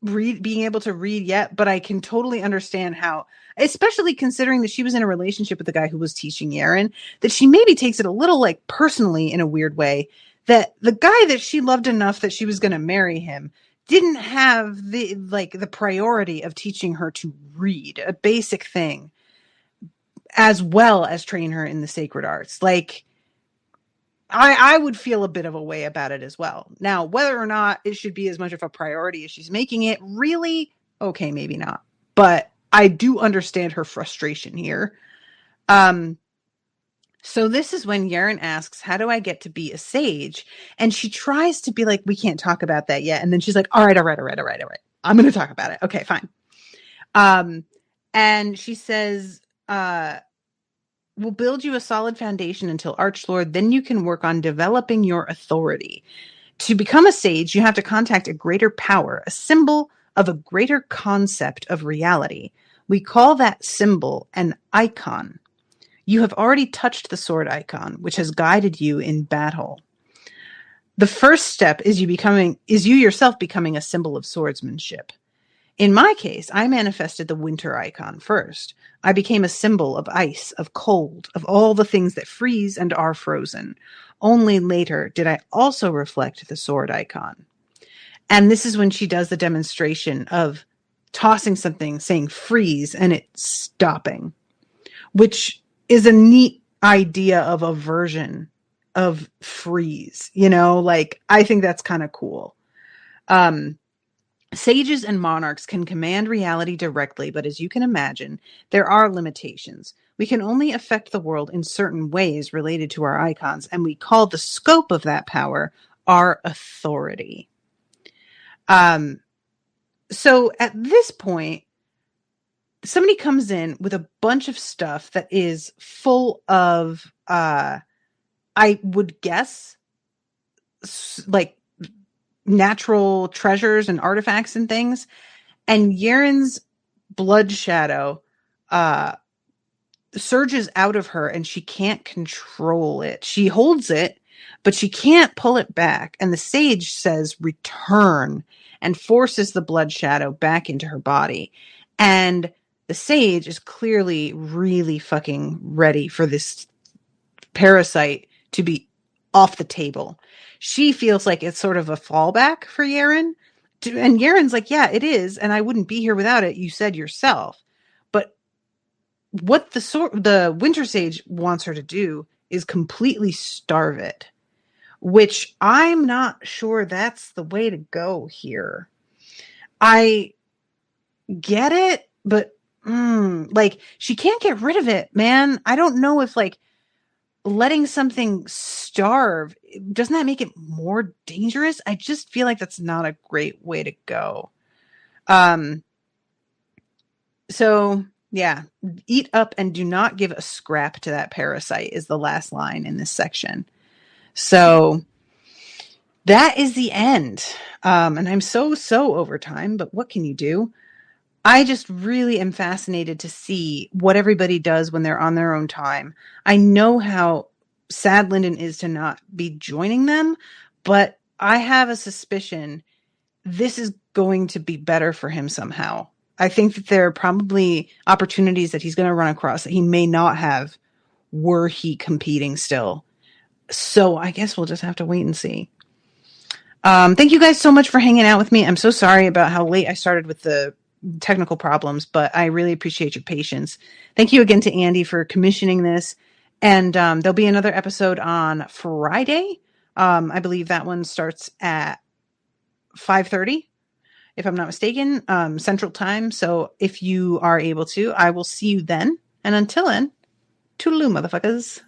S2: being able to read yet, but I can totally understand how, especially considering that she was in a relationship with the guy who was teaching Yaren, that she maybe takes it a little like personally in a weird way, that the guy that she loved enough that she was going to marry him didn't have the priority of teaching her to read, a basic thing, as well as train her in the sacred arts. Like, I would feel a bit of a way about it as well. Now, whether or not it should be as much of a priority as she's making it, really, okay, maybe not. But I do understand her frustration here. So this is when Yaren asks, how do I get to be a sage? And she tries to be like, we can't talk about that yet. And then she's like, all right. I'm going to talk about it. Okay, fine. And she says, we'll build you a solid foundation until Archlord, then you can work on developing your authority. To become a sage, you have to contact a greater power, a symbol of a greater concept of reality. We call that symbol an icon. You have already touched the sword icon, which has guided you in battle. The first step is you yourself becoming a symbol of swordsmanship. In my case, I manifested the winter icon first. I became a symbol of ice, of cold, of all the things that freeze and are frozen. Only later did I also reflect the sword icon. And this is when she does the demonstration of tossing something, saying freeze, and it stopping, which is a neat idea of a version of freeze. You know, like, I think that's kind of cool. Sages and monarchs can command reality directly, but as you can imagine, there are limitations. We can only affect the world in certain ways related to our icons, and we call the scope of that power our authority. So at this point, somebody comes in with a bunch of stuff that is full of, I would guess, like, natural treasures and artifacts and things, and Yaren's blood shadow surges out of her and she can't control it. She holds it, but she can't pull it back, and the sage says return and forces the blood shadow back into her body. And the sage is clearly really fucking ready for this parasite to be off the table. She feels like it's sort of a fallback for Yaren. And Yaren's like, yeah, it is. And I wouldn't be here without it. You said yourself. But what the Winter Sage wants her to do is completely starve it, which I'm not sure that's the way to go here. I get it, but like, she can't get rid of it, man. I don't know if, like, letting something starve, doesn't that make it more dangerous? I just feel like that's not a great way to go. So yeah, eat up and do not give a scrap to that parasite is the last line in this section. So that is the end. And I'm so over time, but what can you do? I just really am fascinated to see what everybody does when they're on their own time. I know how sad Lindon is to not be joining them, but I have a suspicion this is going to be better for him somehow. I think that there are probably opportunities that he's going to run across that he may not have were he competing still. So I guess we'll just have to wait and see. Thank you guys so much for hanging out with me. I'm so sorry about how late I started with the technical problems, but I really appreciate your patience. Thank you again to Andy for commissioning this. And there'll be another episode on Friday. I believe that one starts at 5:30, if I'm not mistaken, Central Time. So if you are able to, I will see you then. And until then, toodaloo, motherfuckers.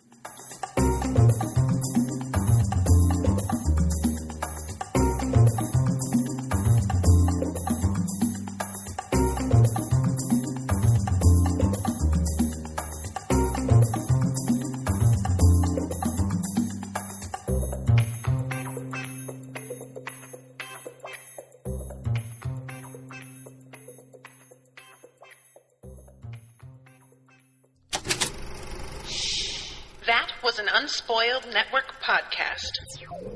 S1: That was an Unspoiled Network podcast.